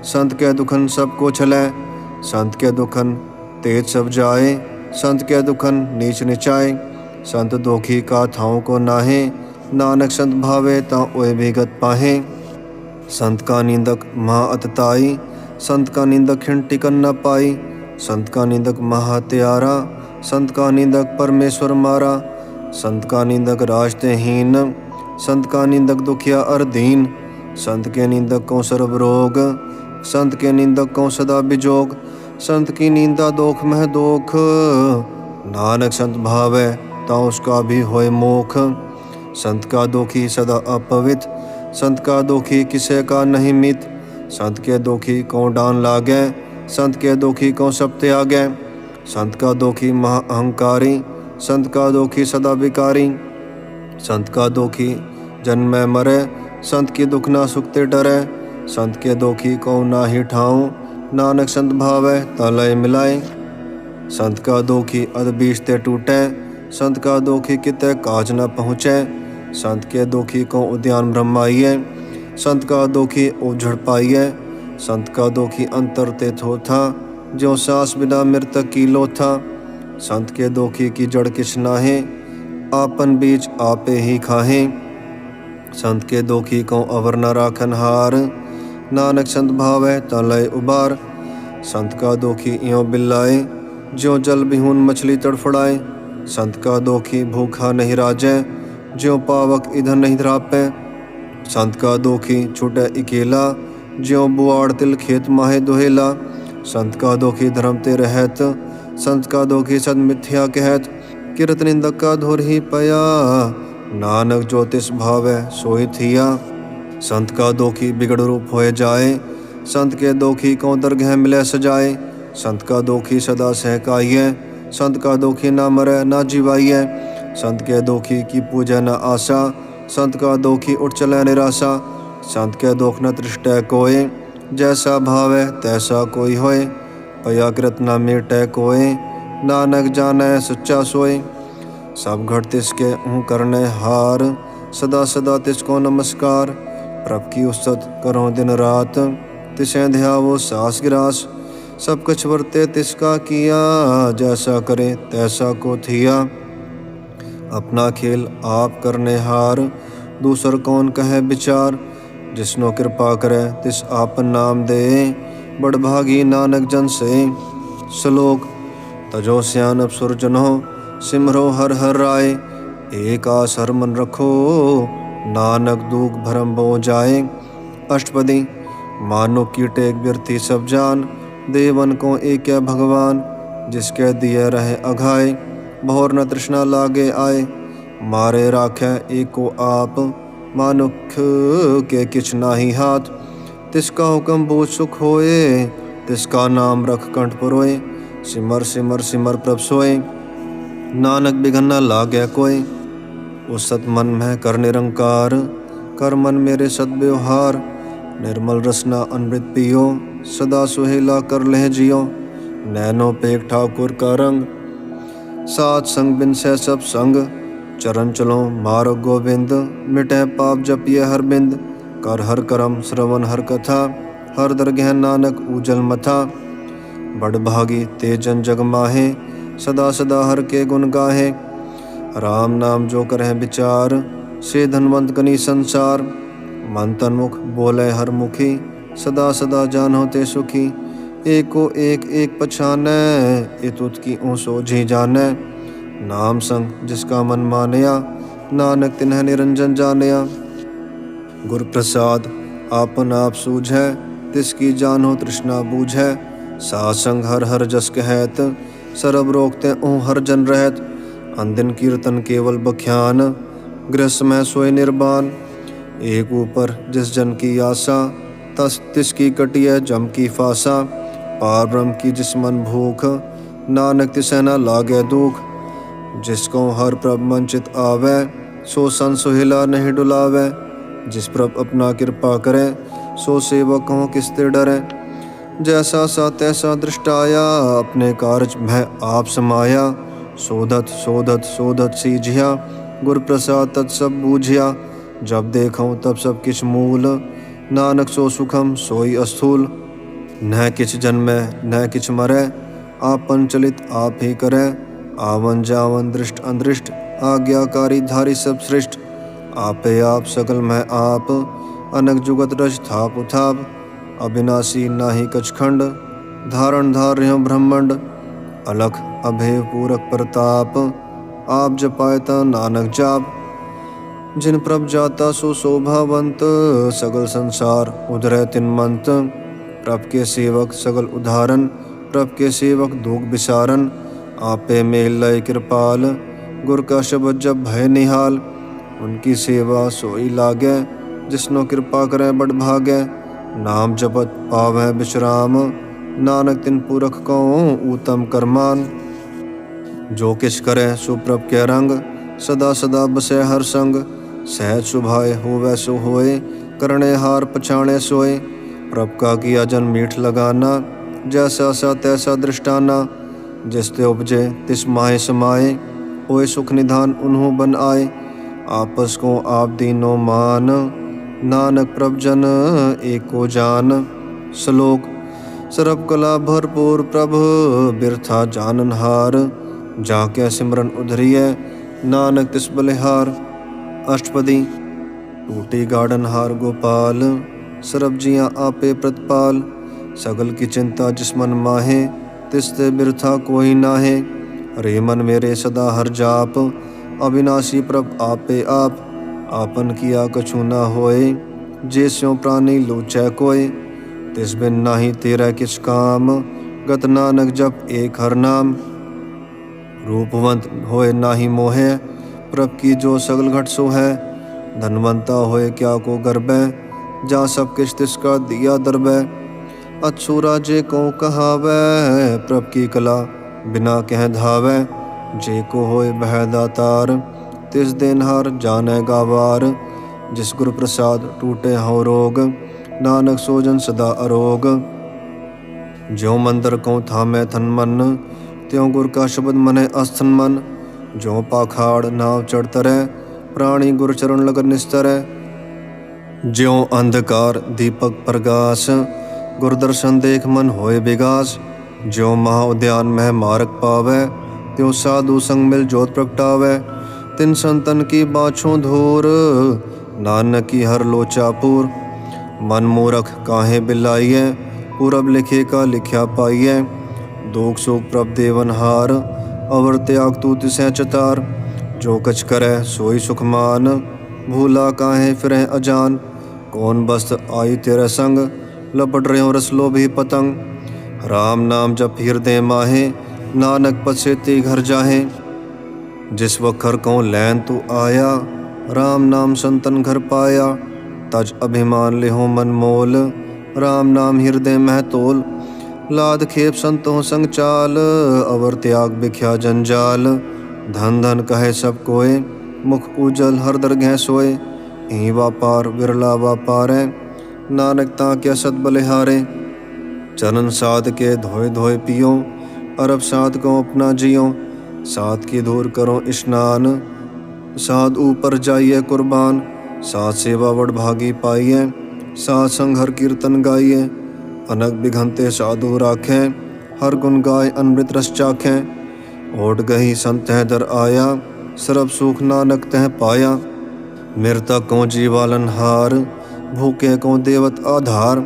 संत के दुखन सबको छलै। संत के दुखन तेज सब जाए, संत के दुखन नीच निचाए। संत दोखी का थाओं को नाहे, नानक संत भावे ता ओए भी गत पाहे। संत का निंदक महा अतताई, संत का निंदक खिन टिकन न पाई। संत का निंदक महा त्यारा, संत का निंदक परमेश्वर मारा। संत का निंदक राजते हीन, संत का निंदक दुखिया अर दीन। संत के निंदक को सर्व रोग, संत के निंदक को सदा बिजोग। संत की निंदा दोख मह दोख, नानक संत भावे ता उसका भी होए मोख। संत का दोखी सदा अपवित, संत का दोखी किसे का नहीं मित। संत के दोखी को डान लागे, संत के दोखी को सब त्यागे। संत का दोखी महा अहंकारी, संत का दोखी सदा विकारी। संत का दोखी जन्म में मरे, संत की दुख ना सुखते डरे। संत के दोखी को ना ही ठाऊं, नानक संत भावे तलय मिलाए। संत का दोखी अध बीजते टूटे, संत का दोखी किते काज न पहुँचे। संत के दोखी को उद्यान ब्रह्माइए, संत का दोखी उजड़ पाइए। संत का दोखी अंतर ते थो था, जो सांस बिना मृतक की लो था। संत के दोखी की जड़ किछ नाहे, आपन बीज आपे ही खाहे। संत के दोखी को अवर न राखन हार, नानक संत भावै तलय उबार। संत का दोखी इयों बिल्लाए, ज्यों जल बिहून मछली तड़फड़ाए। संत का दोखी भूखा नहीं राजै, ज्यों पावक इधर नहीं ध्रापै। संत का दोखी छूटे अकेला, ज्यों बुआड़ तिल खेत माहे दुहेला। संत का दोखी धर्म ते रहत, संत का दोखी सद मिथ्या कहत। किरत निंदक का धुर ही पया, नानक जो तिस भावै सोई थिया। संत का दोखी बिगड़ रूप होए जाए, संत के दोखी को दरगह मिले सजाए। संत का दोखी सदा सहकाइए, संत का दोखी ना मरे ना जीवाइए। संत के दोखी की पूजा न आशा, संत का दोखी उठ चले निराशा। संत के दोख न तृष्टै कोय, जैसा भावै तैसा कोई होय। पया कृत न मेटै कोय, नानक जानै सच्चा सोय। सब घट तिसके ऊँ करने हार, सदा सदा तिसको नमस्कार। प्रभ की उस्तत करो दिन रात, तिसें ध्यावो सास गिरास। सब कुछ वर्ते तिसका किया, जैसा करे तैसा को थिया। अपना खेल आप करने हार, दूसर कौन कहे विचार। जिसनो कृपा करे तिस आपन नाम दे, बड़भागी नानक जन से। श्लोक। तजो सियानप सुरजनो, सिमरो हर हर राय। एक आस हर मन रखो, नानक दुख भरम बो जाए। अष्टपदी। मानो कीटेक व्यर्थी सब जान, देवन को एक भगवान। जिसके दिए रहे अघाय, भौर न तृष्णा लागे आए। मारे राखे एको आप, मानुख के किछ नाही हाथ। तिसका हुक्म बूझ सुख होए, तिसका नाम रख कंठ पुरोए। सिमर सिमर सिमर प्रभ सोए, नानक बिघन न लागे कोय। उस सत मन में कर निरंकार, कर मन मेरे सद्व्यवहार। निर्मल रसना अमृत पियो, सदा सुहेला कर लह जियो। नैनो पेक ठाकुर का रंग, सात संग बिन सह सब संग। चरण चलो मार्ग गोविंद, मिटे पाप जपिए हर बिंद। कर हर करम श्रवण हर कथा, हर दरगह नानक उजल मथा। बड़ भागी ते जन जग माहे, सदा सदा हर के गुण गाहे। राम नाम जो करह विचार, से धनवंत गनी संसार। मन तन मुख बोले हर मुखी, सदा सदा जानो ते सुखी। एको एक एक पछानै, इतुत की ऊँ सोझी जानै। नाम संग जिसका मन मानया, नानक तिन्ह निरंजन जानया। गुर प्रसाद आपन आप सूझै, तिसकी जानो तृष्णा बूझै। सात संग हर हर जस कहत, सरब रोकते ऊँ हर जन रहत। अंदिन कीर्तन केवल बख्यान, गृहस्थ में सोए निर्बान। एक ऊपर जिस जन की आशा, तस तिसकी कटिय जम की फासा। पार ब्रह्म की जिस मन भूख, नानक तिसै न लागे दुख। जिसको हर प्रभ मंचित आवे, सो सन सुहेला नहीं डुलावे। जिस प्रभ अपना कृपा करे, सो सेवक हो किसते डरे। जैसा सा तैसा दृष्टाया, अपने कारज में आप समाया। शोधत शोधत शोधत सीझिया, गुर प्रसाद तत् सब बूझिया। जब देखो तब सब किछ मूल, नानक सो सुखम सोई अस्थूल। न किछ जन्मै न किछ मरै, आपन चलित आप ही करै। आवन जावन दृष्ट अदृष्ट, आज्ञाकारी धारी सब सृष्ट। आपे आप सकल में आप, अनक जुगत रच थाप उथाप। अविनाशी नाही कछ खंड, धारण धार रह्यो ब्रह्मंड। अलख अभेय पूरक प्रताप, आप जपायता नानक जाप। जिन प्रभ जाता सो शोभावंत, सगल संसार उधरै तिन मंत। प्रभ के सेवक सगल उदाहरण, प्रभ के सेवक दुख विसारन। आपे मेल लय कृपाल, गुर का शब्द जब भय निहाल। उनकी सेवा सोई लागे, जिसनो कृपा करे बड़ भागे। नाम जपत पावै विश्राम, नानक तिन पुरख को उत्तम करमान। जो किछ करे सो प्रभ के रंग, सदा सदा बसै हर संग। सहज सुभाए होवै सो होए, करणे हार पछाणे सोए। प्रभ का किया जन मीठ लगाना, जैसा सा तैसा दृष्टाना। जिस ते उपजे तिस माहे समाए, होए सुख निधान उन्हों बन आए। आपस को आप दीनो मान, नानक प्रभ जन एको जान। श्लोक। सरब कला भरपूर प्रभ, बिरथा जाननहार। जाके सिमरन उधरिय, नानक तिस बलिहार। अष्टपदी। टूटी गाड़नहार गोपाल, सरब जियां आपे प्रतिपाल। सगल की चिंता जिस मन माहे, तिसते बिरथा कोई नाहे। रे मन मेरे सदा हर जाप, अविनाशी प्रभ आपे आप। आपन किया कछु न होए, जे स्यों प्राणी लोचै कोय। तिस बिन नाही तेरा किछ काम, गत नानक जप एक हर नाम। रूपवंत होए नाही मोहे, प्रभ की जो सगल घट सो है। धनवंता होए क्या को गर्बै, जा सब किछ तिसका दिया दरबै। अछूरा जे को कहावै, प्रभ की कला बिना कह धावै। जे को होए बह दातार, तिस देनहार जानै गावार। जिस गुर प्रसाद टूटे हौ रोग, नानक सोजन सदा अरोग। ज्यों मंदिर को थामै थन मन, त्यों गुर का शब्द मनै अस्थन मन। ज्यों पाखाड़ नाव चढ़ तरै, प्राणी गुर चरण लगन निस्तरै। ज्यों अंधकार दीपक प्रगास, गुर दर्शन देख मन होए विगास। ज्यों महा उद्यान मह मार्ग पावै, त्यों साधु संग मिल जोत प्रगटावै। तिन संतन की बाछों धूर, नानक की हर लोचापुर। मन मूरख काहे बिलाइयै, पूरब लिखे का लिख्या पाइयै। दुख सुख प्रभ देवनहार, अवर त्याग तू तिसै चतार। जो कछ करै सोई सुख मान, भूला काहे फिरह अजान। कौन बस्त आई तेरे संग, लपट रहे रस लोभी पतंग। राम नाम जप हृदय माहे, नानक पद से ते घर जाहे। जिस वखर को लैन तू आया, राम नाम संतन घर पाया। तज अभिमान लेहो मन मोल, राम नाम हृदय मह तोल। लाद खेप संतों संग चाल, अवर त्याग बिख्या जंजाल। धन धन कहे सब कोय, मुख उजल हर दरगह सोए। ही व्यापार विरला व्यापारै, नानक ताक्या सत बलिहारे। चरण साध के धोए धोए पियो, अरब साध को अपना जियो। साध की दूर करो स्नान, साध ऊपर जाइए कुर्बान। साध सेवा वड भागी पाइए, साध संग हर कीर्तन गाइए। अनक बिघनते साधु राखें, हर गुण गाय अमृत रस चाखें। ओट गही संत तह दर आया, सरब सुख नानक तह पाया। मृतक को जीवालन हार, भूखे को देवत आधार।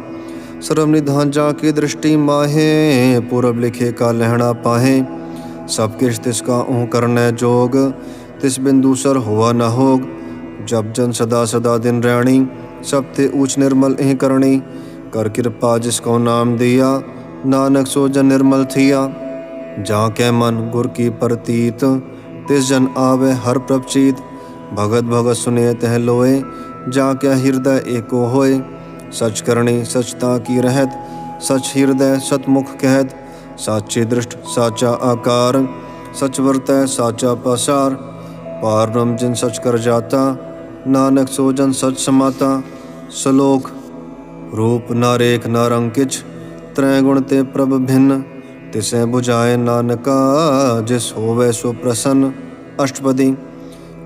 सरब निधान जाके दृष्टि माहे, पूरब लिखे का लहना पाहे। सब किछ तिसका ऊँ करने जोग, तिस बिंदु सर हुआ न होग। जब जन सदा सदा दिन रैणी, सब ते ऊच निर्मल एह करणी। कर कृपा जिसको नाम दिया, नानक सो जन निर्मल थिया। जाके मन गुर की प्रतीत, तिस जन आवे हर प्रपचीत। भगत भगत सुने तह लोए, जाके हृदय एको होए। सच करणी सचता की रहत, सच हृदय सतमुख कहत। साचे दृष्ट साचा आकार, सच वर्तै साचा पसार। पार ब्रह्म जिन सच कर जाता, नानक सो जन सच समाता। श्लोक रूप न रेख न रंग किछ, त्रय गुण ते प्रभ भिन्न। तिसे बुझाए नानका, जिस होवे सो प्रसन्न। अष्टपदी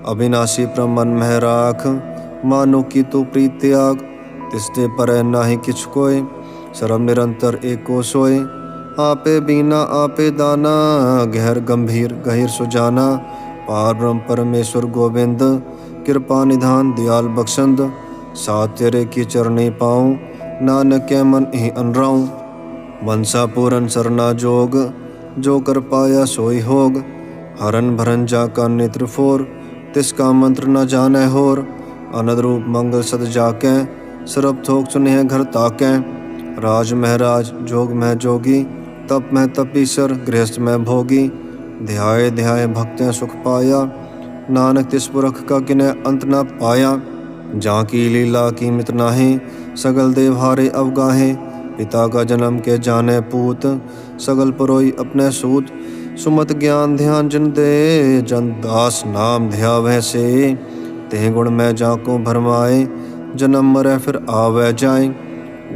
अविनाशी प्रभ मन मह राख, मानो की तू प्रीत त्याग। तिसते परै नाही किछ कोय, सरब निरंतर एको सोय। आपे बीना आपे दाना, गहर गंभीर गहिर सुजाना। पार ब्रह्म परमेश्वर गोविंद, कृपा निधान दयाल बख्शंद। साथ तेरे की चरणी पाऊँ, नानक के मन ही अनराऊँ। वंशा पूरन सरना जोग, जो कर पाया सोई होग। हरन भरन जाका नेत्र फोर, तिसका मंत्र न जाने होर। अनद रूप मंगल सद जाके, सरब थोक सुनिह घर ताके। राज महराज जोग में जोगी, तप में तपीसर गृहस्थ में भोगी। ध्याय ध्याय भक्तें सुख पाया, नानक तिस पुरख का किन्ह अंत न पाया। जाकी लीला की मित नाहीं, सगल देव हारे अवगाहें। पिता का जन्म के जाने पूत, सगल परोई अपने सूत। सुमत ज्ञान ध्यान जिन दे, जन दास नाम ध्यावै से। तेह गुण में जाको भरमाए, जन्म मरै फिर आवे जाए।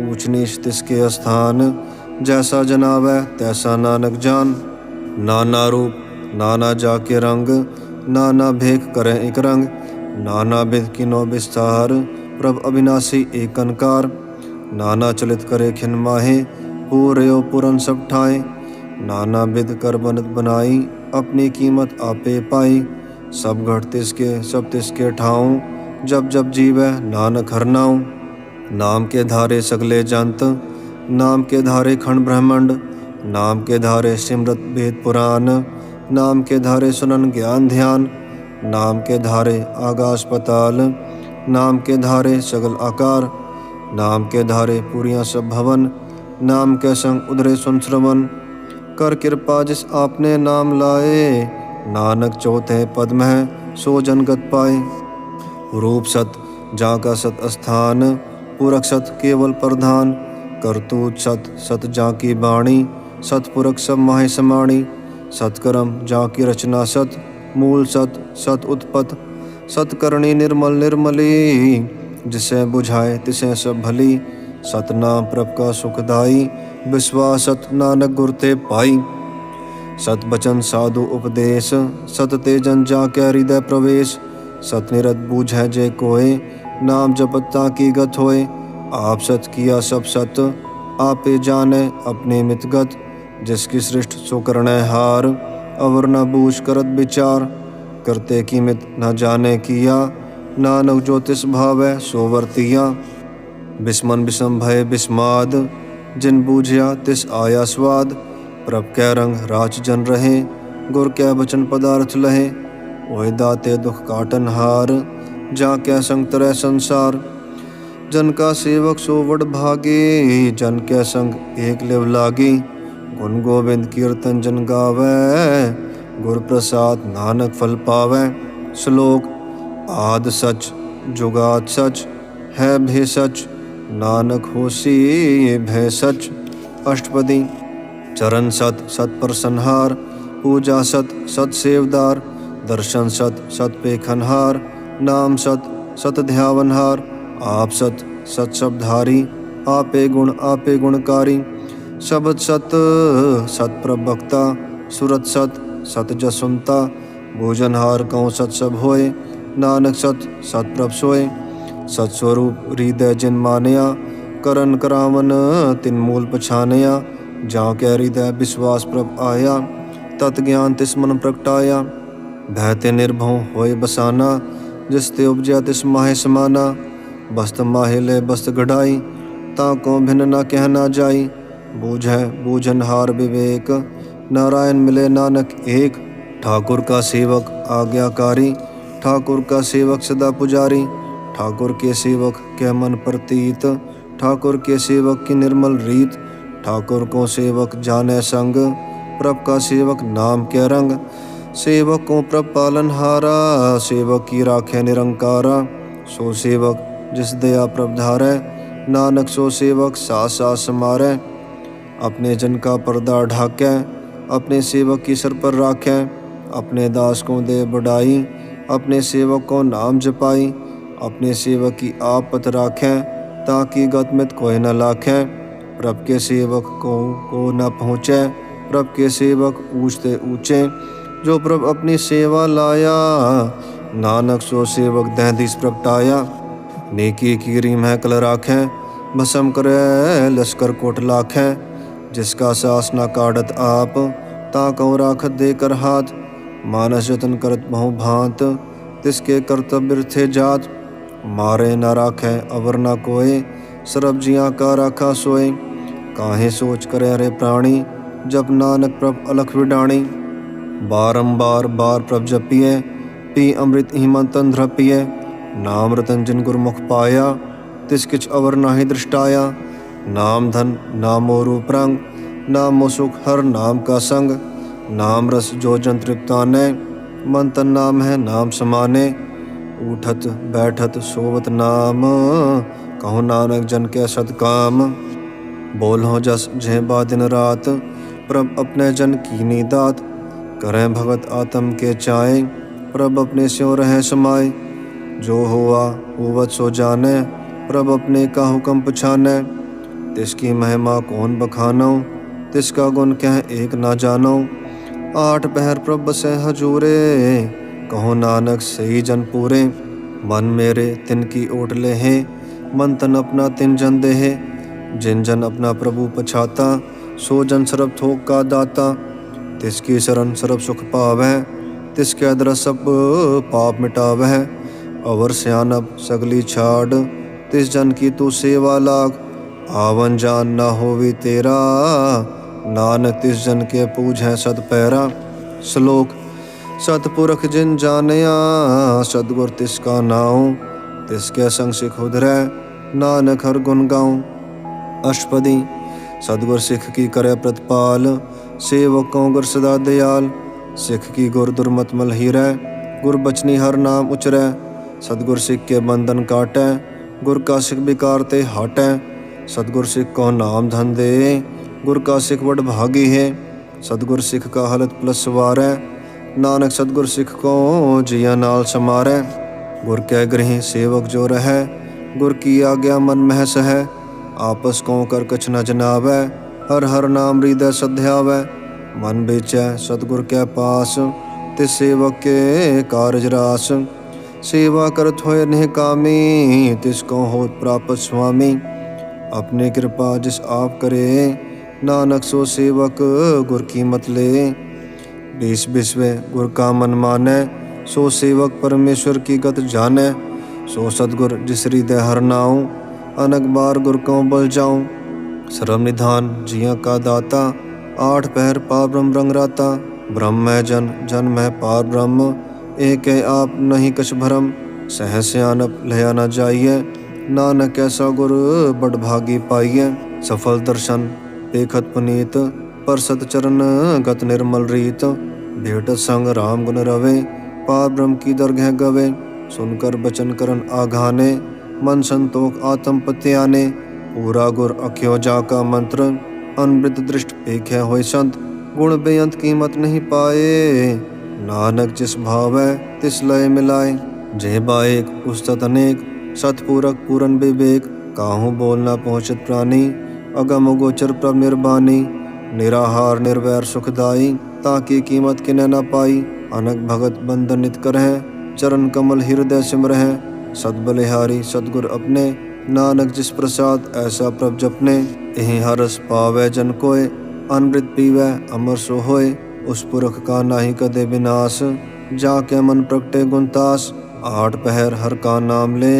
ऊंच नीच तिसके स्थान, जैसा जनावै तैसा नानक जान। नाना रूप नाना जाके रंग, नाना भेख करे एक रंग। नाना विध किनो विस्तार, प्रभ अविनाशी एक अंकार। नाना चलित करे खिन माहे, पूर्यो पुरन सब ठाए। नाना विध कर बनत बनाई, अपनी कीमत आपे पाई। सब घट तिसके सब तिसके ठाऊं, जब जब जीवै नानक हर नाऊं। नाम के धारे सगले जंत, नाम के धारे खंड ब्रह्मांड, नाम के धारे सिमरत वेद पुराण, नाम के धारे सुनन ज्ञान ध्यान, नाम के धारे आकाश पताल, नाम के धारे सगल आकार, नाम के धारे पूरियां सब भवन, नाम के संग उधरे सुन श्रवण। कर कृपा जिस आपने नाम लाए, नानक चौथे पद में सो जनगत पाए। रूप सत जाका सत स्थान, पुरख सत केवल प्रधान, करतूत सत सत जाकी बाणी, सतपुरख सब माहे समाणी। सत्कर्म जाकी रचना सत, मूल सत सत उत्पत, सतकर्णी निर्मल निर्मली, जिसे बुझाए तिसे सब भली। सतनाम प्रभ का सुखदाई, विश्वास सत नानक गुर ते पाई। सत बचन साधु उपदेश, सत तेजन जाके हृदय प्रवेश। सत निरत बूझै जे कोय, नाम जपता की गत होए। आप सत किया सब सत, आपे जाने अपने मितगत। जिसकी सृष्ट सो करने हार, अवर न बूझ करत विचार। करते की मित न जाने किया, नानक जो तिस भावै सो वर्तिया। बिस्मन बिषम भय बिस्माद, जिन बूझया तिस आया स्वाद। प्रभ कै रंग राच जन रहे, गुर कै बचन पदार्थ लहे। ओए दाते दुख काटन हार, जा कै संग तरह संसार। जन का सेवक सो वड भागे, जन कै संग एक लिव लागी। गुण गोविंद कीर्तन जन गावै, गुर प्रसाद नानक फल पावै। श्लोक आद सच जुगाद सच, है भय सच, नानक होसी भय सच। अष्टपदी चरण सत सत प्रसन्हार, पूजा सत सत सेवदार। दर्शन सत सत पेखनहार, नाम सत सत ध्यावनहार। आप सत सत शब्दधारी, आपे गुणकारी। शब्द सत सत प्रभक्ता, सुरत सत सत जसुनता। भोजनहार कहूँ सत सब होए, नानक सत सत प्रभ सोए। सत्स्वरूप हृदय जिन मानया, करन करावन तिन मूल पछानया। जाँ कै हृदय विश्वास प्रभ आया, तत् ज्ञान तिस मन प्रगटाया। भयते निर्भव होए बसाना, जिस ते उपजया तिस माहे समाना। बस्त माहे ले बस्त गढ़ाई, ताको भिन्न न कहना जाई। बूझै बूझनहार विवेक, नारायण मिले नानक एक। ठाकुर का सेवक आज्ञाकारी, ठाकुर का सेवक सदा पुजारी। ठाकुर के सेवक के मन प्रतीत, ठाकुर के सेवक की निर्मल रीत। ठाकुर को सेवक जाने संग, प्रभ का सेवक नाम के रंग। सेवक को प्रभ पालनहारा, सेवक की राखे निरंकारा। सो सेवक जिस दया प्रभ धारै, नानक सो सेवक सास सास समारै। अपने जन का पर्दा ढाकै, अपने सेवक की सर पर राखै। अपने दास को दे बढ़ाई, अपने सेवक को नाम जपाई। अपने सेवक की आप पत राखै, ताकि गतमित कोई न लाखै। प्रभ के सेवक को न पहुँचै, प्रभ के सेवक ऊँचते ऊँचे। जो प्रभ अपनी सेवा लाया, नानक सो सेवक दहदीस प्रगटाया। नेकी की रीम है कल राखै, भस्म करे लश्कर कोट लाखै। जिसका सास न काटत आप, ताकौ राखत देकर हाथ। मानस जतन करत बहु भांत, तिसके कर्तव्य थे जात। मारे न राखै अवर न कोय, सरब जिया का राखा सोए। काहे सोच करे रे प्राणी, जब नानक प्रभ अलख विडाणी। बारंबार बार प्रभ जपिए, पी अमृत ही मंतन ध्रपिए। नाम रतन जिन गुरमुख पाया, तिस किछ अवर नाहि दृष्टाया। नाम धन नामो रूप रंग, नामो सुख हर नाम का संग। नाम रस जो जन तृप्ताने, मन तन नाम है नाम समाने। उठत बैठत सोवत नाम, कहूँ नानक जन के सदकाम। बोलो जस जह बा दिन रात, प्रभ अपने जन कीनी दात। करें भगत आत्म के चाय, प्रभ अपने स्यों रहे समाये। जो हुआ होवत सो जाने, प्रभ अपने का हुक्म पछाने। तिसकी महिमा कौन बखानो, तिसका गुण कह एक ना जानो। आठ पहर प्रभ बसे हजूरे, कहो नानक सही जन पूरे। मन मेरे तिनकी ओट ले है, मन तन अपना तिन जन दे है। जिन जन अपना प्रभु पछाता, सो जन सरब थोक का दाता। तिसकी शरण सरब सुख पावै, तिसके अदर सब पाप मिटावै। अवर स्यानब सगली छाड़, तिस जन की तू सेवा लाग। आवन जान न होवी तेरा, नानक तिस जन के पूजै सत पैरा। श्लोक। सतपुरख जिन जानिया, सतगुर तिसका नाऊँ। तिसके संग सिख उधरै, नानक हर गुण गाऊँ। अष्टपदी। सतगुर सिख की करे प्रतिपाल, सेवकों गुर सदा दयाल। सिख की गुर दुर्मत मल हीरै, गुर बचनी हर नाम उचरै। सतगुर सिख के बंधन काटै, गुर का सिख विकार ते हाटै। सतगुर सिख को नाम धन दे, गुर का सिख वड भागी है। सतगुर सिख का हलत प्लस सवारै, नानक सतगुर सिख को जिया नाल समारै। गुर कै गृह सेवक जो रहै, गुर की आज्ञा मन मह सहै। आपस को कर कछ न जनावै, हर हर नाम हृदय सध्यावै। मन बेचै सतगुर कै पास, तिस सेवक के कारज रास। सेवा करत होय नेह कामी, तिसको होत प्राप्त स्वामी। अपने कृपा जिस आप करे, नानक सो सेवक गुर की मत ले। बीस बिस्वे गुर का मन मानै, सो सेवक परमेश्वर की गत जानै। सो सतगुर जिस हृदय हर नाऊँ, अनक बार गुर को बल जाऊँ। सर्व निधान जिया का दाता, आठ पहर पार ब्रह्म रंग राता। ब्रह्म है जन, जन है पार ब्रह्म, एक है आप नहीं कछ भरम। सह सियानप लया न जाइए, नानक ऐसा गुर बड़ भागी पाइए। सफल दर्शन देखत पुनीत, पर सत चरण गत निर्मल रीत। भेट संग राम गुण रवे, पार ब्रह्म की दरगह गवे। सुनकर बचन करन आघाने, मन संतोख आत्म पत्याने। पूरा गुर अख्यो जाका मंत्र, अनवृत दृष्ट पेख्या होय संत। गुण बेअंत कीमत नहीं पाए, नानक जिस भावै तिस लय मिलाए। जय बाएक उस्तत अनेक, सतपूरक पूरन विवेक। काहू बोल न पहुँचत प्राणी, अगम गोचर प्रभ निर्बानी। निराहार निर्वैर सुखदाई, ताकि कीमत किने न पाई। अनक भगत बंधन नित करह, चरण कमल हृदय सिमरह। सत बलिहारी सतगुर अपने, नानक जिस प्रसाद ऐसा प्रभ जपने। यही हरस पावै जन कोय, अमृत पीवै अमर सो होय। उस पुरख का नाही कदे विनाश, जाके मन प्रगटे गुणतास। आठ पहर हर का नाम ले,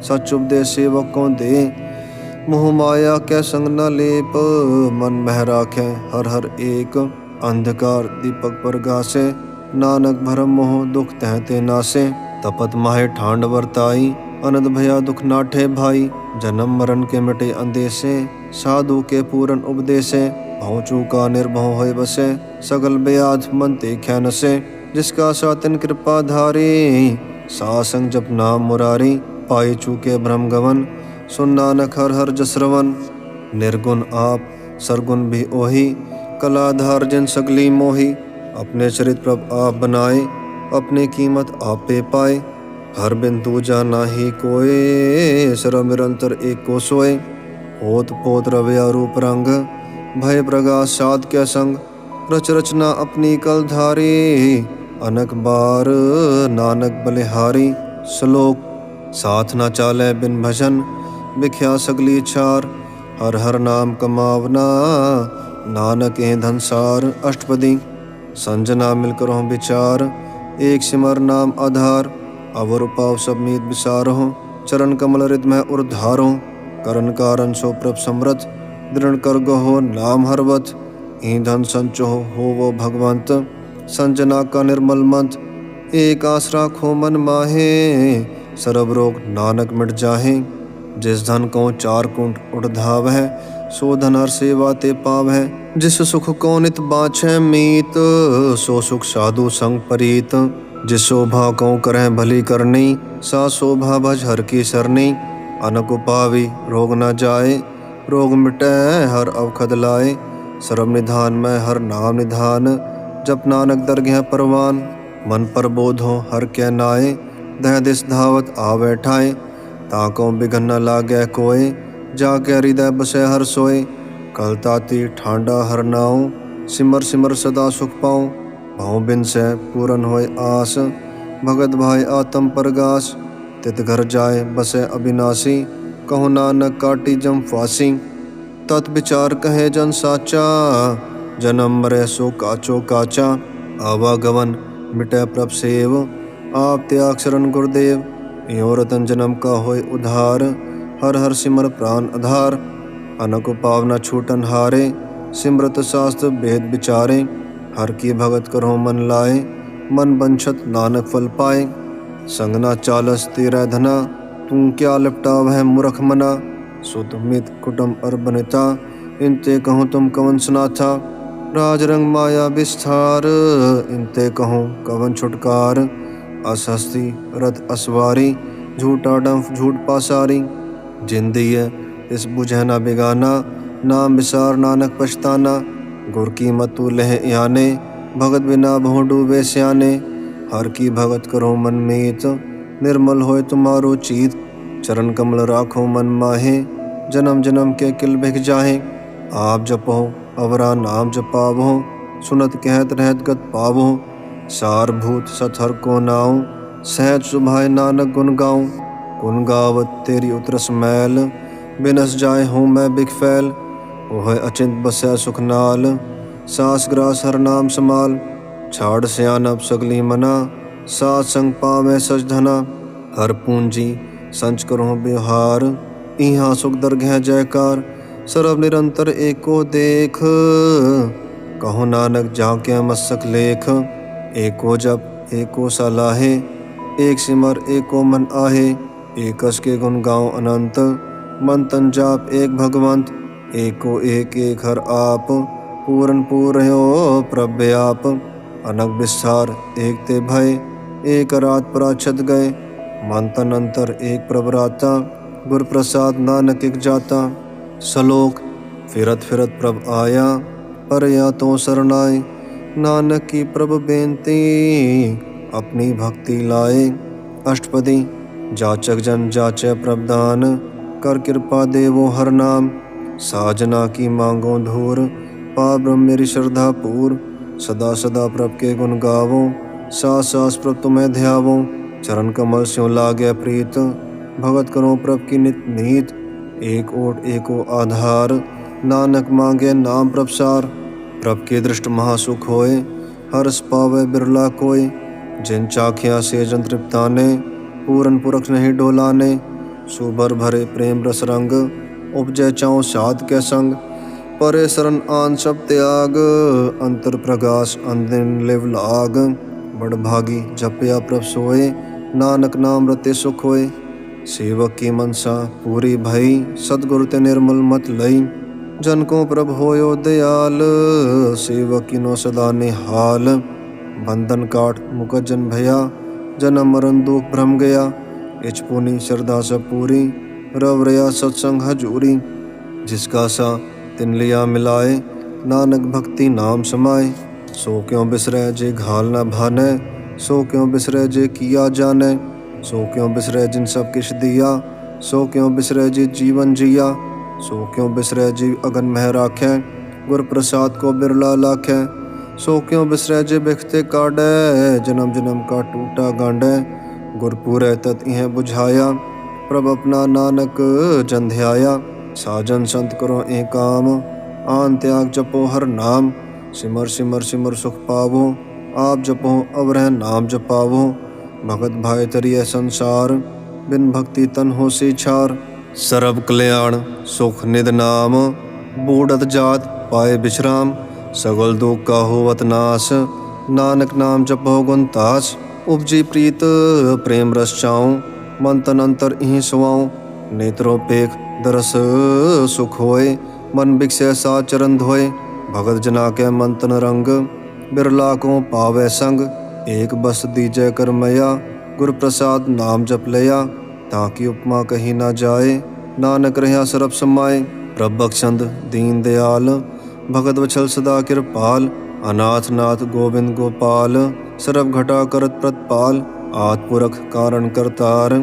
सच उपदेश सेवक को दे। मोह माया कै संग न लेप, मन मह राखै हर हर एक। अंधकार दीपक पर गासे, नानक भरम मोह दुख तह ते नासे। तपत माहे ठांड वर्ताई, अनद भया दुख नाठे भाई। जन्म मरण के मिटे अंदेसे, साधु के पूरन उपदेसे। भौ चूका निर्भव होय बसे, सगल ब्याध मन ते ख्या नसे। जिसका सातिन कृपा धारी, सासंग जप नाम मुरारी। पाई चूके भ्रम गवन, सुन नानक हर हर जसरवन। निर्गुण आप सरगुण भी ओही, कलाधार जिन सगली मोही। अपने चरित प्रभ आप बनाए, अपने कीमत आपे पाए। हर बिन दूजा नाही कोय, सर्व निरंतर एक को सोए। होत पोत रवया रूप रंग, भय प्रगास साध क्या संग। रच रचना अपनी कल धारी, अनक बार नानक बलिहारी। श्लोक। साथ न चाले बिन भजन, बिख्या सगली छार। हर हर नाम कमावना, नानक ए धनसार। अष्टपदी। संजना मिलकर हो विचार, एक सिमर नाम आधार। अवर पाव सब मीत विसारो, चरण कमल रित में उर्धारो। करण कारण सो प्रभ समृत, दृढ़ कर गहो नाम हरवत। ईंधन संचो हो वो भगवंत, संजना का निर्मल मंत। एक आसरा खो मन माहे, सरब रोग नानक मिट जाहे। जिस धन को चार कुंट उठ धावै, सो धन हर सेवा ते पावै। जिस सुख को नित बाछै मीत, सो सुख साधु संग परीत। जिस शोभा को करह भली करनी, सा शोभा भज हर की सरनी। अनक उपावी रोग न जाए, रोग मिटै हर अवखद लाए। सर्व निधान में हर नाम निधान, जप नानक दरगह परवान। मन पर बोधो हर कै नाए, दह दिस धावत आवे ठाए। ताको बिघन न लागै कोय, जाके हृदय बसे हर सोए। कल ताती ठांडा हर नाऊँ, सिमर सिमर सदा सुख पाऊँ। भौ बिन से पूरन होय आस, भगत भाई आत्म परगास। तित घर जाए बसे अविनाशी, कहु नानक काटी जम फांसी। तत् विचार कहे जन साचा, जन्म मरे सो काचो काचा। आवागमन मिटै प्रभ सेव, आप त्याग शरण गुरुदेव। यो रतन जन्म का होय उधार, हर हर सिमर प्राण आधार। अनको पावना छूटन हारे, सिमरत शास्त्र भेद विचारे। हर की भगत करो मन लाए, मन बंछत नानक फल पाए। संग ना चालस तेरा धना, तू क्या लिपटा वह मूर्ख मना। सुत मित कुटुम अर बनिता, इनते कहूँ तुम कवन सुनाथा। राज रंग माया विस्तार, इनते कहूँ कवन छुटकार। असहस्ती रथ असवारी, झूठा डंफ झूठ पासारी। जिंदी है इस बुझे ना बिगाना, नाम विसार नानक पछताना। गुर की मतु लह याने, भगत बिना भों डूबे स्याने। हर की भगत करो मन मीत, निर्मल होए तुम्हारो चीत। चरण कमल राखो मन माहे, जन्म जन्म के किल भिख जाहे। आप जपो अवरा नाम जपावो, सुनत कहत रहत गत पावो। सारभूत सतहर को नाऊं, सहज सुभाए नानक गुन गाऊं। गुन गावत तेरी उतरस मैल, बिनस जाए हूँ मैं बिख फैल। ओह अचिंत बसै सुख नाल, सास ग्रास हर नाम समाल। छाड़ सियानप सगली मना, सात संग पावै सच धना। हर पूंजी संच करो व्यवहार, इहाँ सुख दरगह जयकार। सरब निरंतर एको देख, कहो नानक जाके मस्तक लेख। एको जप एको सलाहे, एक सिमर एको मन आहे। एकस के गुण गाँव अनंत, मन तन जाप एक भगवंत। एको एक एक हर आप, पूरन पूर हो प्रभु आप। अनक विस्तार एक ते भय, एक रात पराछत गए। मन तन अंतर एक प्रभराता, गुर प्रसाद नानक एक जाता। सलोक फिरत फिरत प्रभ आया, पर या तो शरणाए। नानक की प्रभ बेनती, अपनी भक्ति लाए। अष्टपदी जाचक जन जाचै प्रभदान, कर कृपा देवो हर नाम। साजना की मांगो धूर, पा ब्रह्म मेरी श्रद्धा पूर। सदा सदा प्रभ के गुण गावो, सास सास प्रभ तुम्हें ध्यावो। चरण कमल स्यों लागे प्रीत, भगत करो प्रभ की नित नीत। एक ओट एको आधार, नानक मांगे नाम प्रभसार। प्रभ के दृष्ट महासुख होए, हर्ष पावे बिरला कोय। जिन चाखिया से जन तृप्ताने, पूरन पुरख नहीं डोलाने। सुबर भरे प्रेम रस रंग, उपजय चाओ साध के संग। परे शरण आन सब त्याग, अंतर प्रगास अंदिन लिव लाग। बड़ भागी जपया प्रभ सोए, नानक नाम रते सुख होए। सेवक की मनसा पूरी भई, सतगुरु ते निर्मल मत लई। जन को प्रभ होयो दयाल, सेवक किनो सदा निहाल। बंधन काट मुकत जन भया, जन्म मरण दुख भ्रम गया। इच पुनि श्रद्धा सब पूरी, रव रया सत्संग हजूरी। जिसका सा तिन लिया मिलाए, नानक भक्ति नाम समाए। सो क्यों बिसरै जे घाल न भानै, सो क्यों बिसरै जे किया जानै। सो क्यों बिसरै जिन सब किछ दिया, सो क्यों बिसरै जी जीवन जिया। सो क्यों बिसरै जी अगन मह राखै, गुर प्रसाद को बिरला लाखै। सो क्यों बिसरै जे बिखते काढ़ै, जन्म जन्म का टूटा गांडै। गुर पूरै तत इह बुझाया, प्रभ अपना नानक जन ध्याया। साजन संत करो ए काम, आन त्याग जपो हर नाम। सिमर सिमर सिमर सुख पावो, आप जपो अवरह नाम जपावो। भगत भाई तरिय संसार, बिन भक्ति तन हो से छार। सरब कल्याण सुख निद नाम, बूढ़त जात पाए विश्राम। सगल दुख का होवत नाश, नानक नाम जपो गुण तास। उपजी प्रीत प्रेम रस चाऊं, मन तन अंतर इहीं सुआऊं। नेत्रों पेख दरस सुख होए, मन बिकसे सा चरण धोए। भगत जना के मन तन रंग, बिरला को पावे संग। एक बस दीजय कर मया, गुर प्रसाद नाम जप लया। ताकि उपमा कही ना जाए, नानक रहा सरब समाए। प्रभ बख्शंद दीन दयाल, भगत वछल सदा कृपाल। अनाथ नाथ गोविंद गोपाल, सरब घटा करत प्रतपाल। आद पुरख कारण करतार,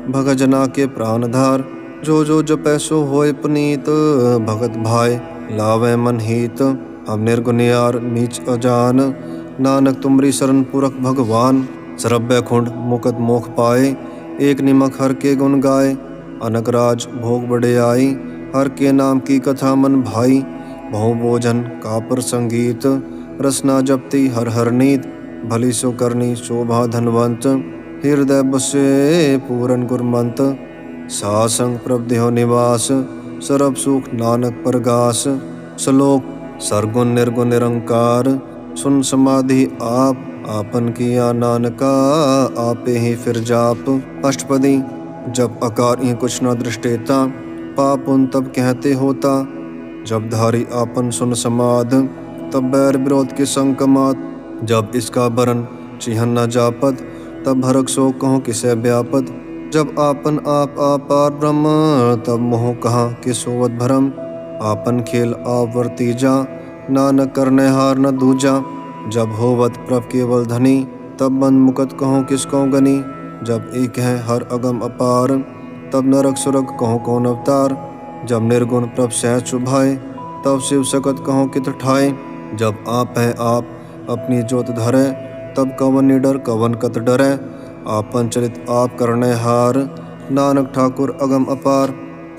भगत जना के प्राणधार। जो जो जपै सो होय पुनीत, भगत भाई लावे मन हित। हम निर्गुनियार नीच अजान, नानक तुमरी शरण पुरख भगवान। सरब बैकुंठ मुकत मोख पाए, एक निमक हर के गुण गाए। अनक राज भोग बड़े आई, हर के नाम की कथा मन भाई। बहु भोजन कापर संगीत, रसना जपती हर हर नीत। भली सो करनी शोभा धनवंत, हृदय बसे पूरन गुरमंत। सासंग प्रभ देहो निवास, सर्व सुख नानक परगास। श्लोक सरगुण निर्गुण निरंकार, सुन समाधि आप, आपन किया नानका, आपे ही फिर जाप। अष्टपदी जब आकार ही कुछ न दृष्टेता, पाप उन तब कहते होता। जब धारी आपन सुन समाध, तब बैर विरोध के संकमात। जब इसका बरन चिहन न जापत, तब भरक सो कहो किसे व्यापत। जब आपन आप आपार ब्रह्म, तब मोह कहाँ कि सोवत भरम। आपन खेल आप वर्तीजा, नानक करने हार न दूजा। जब होवत प्रभ केवल धनी, तब बंद मुकत कहो किसको गनी। जब एक है हर अगम अपार, तब नरक सुरग कहो कौन अवतार। जब निर्गुण प्रभ सहज सुभाए, तब शिव सकत कहो कित ठाए। जब आप है आप अपनी जोत धरे, तब कवन निडर कवन कत डरे। आपन चरित आप करने हार, नानक ठाकुर अगम अपार।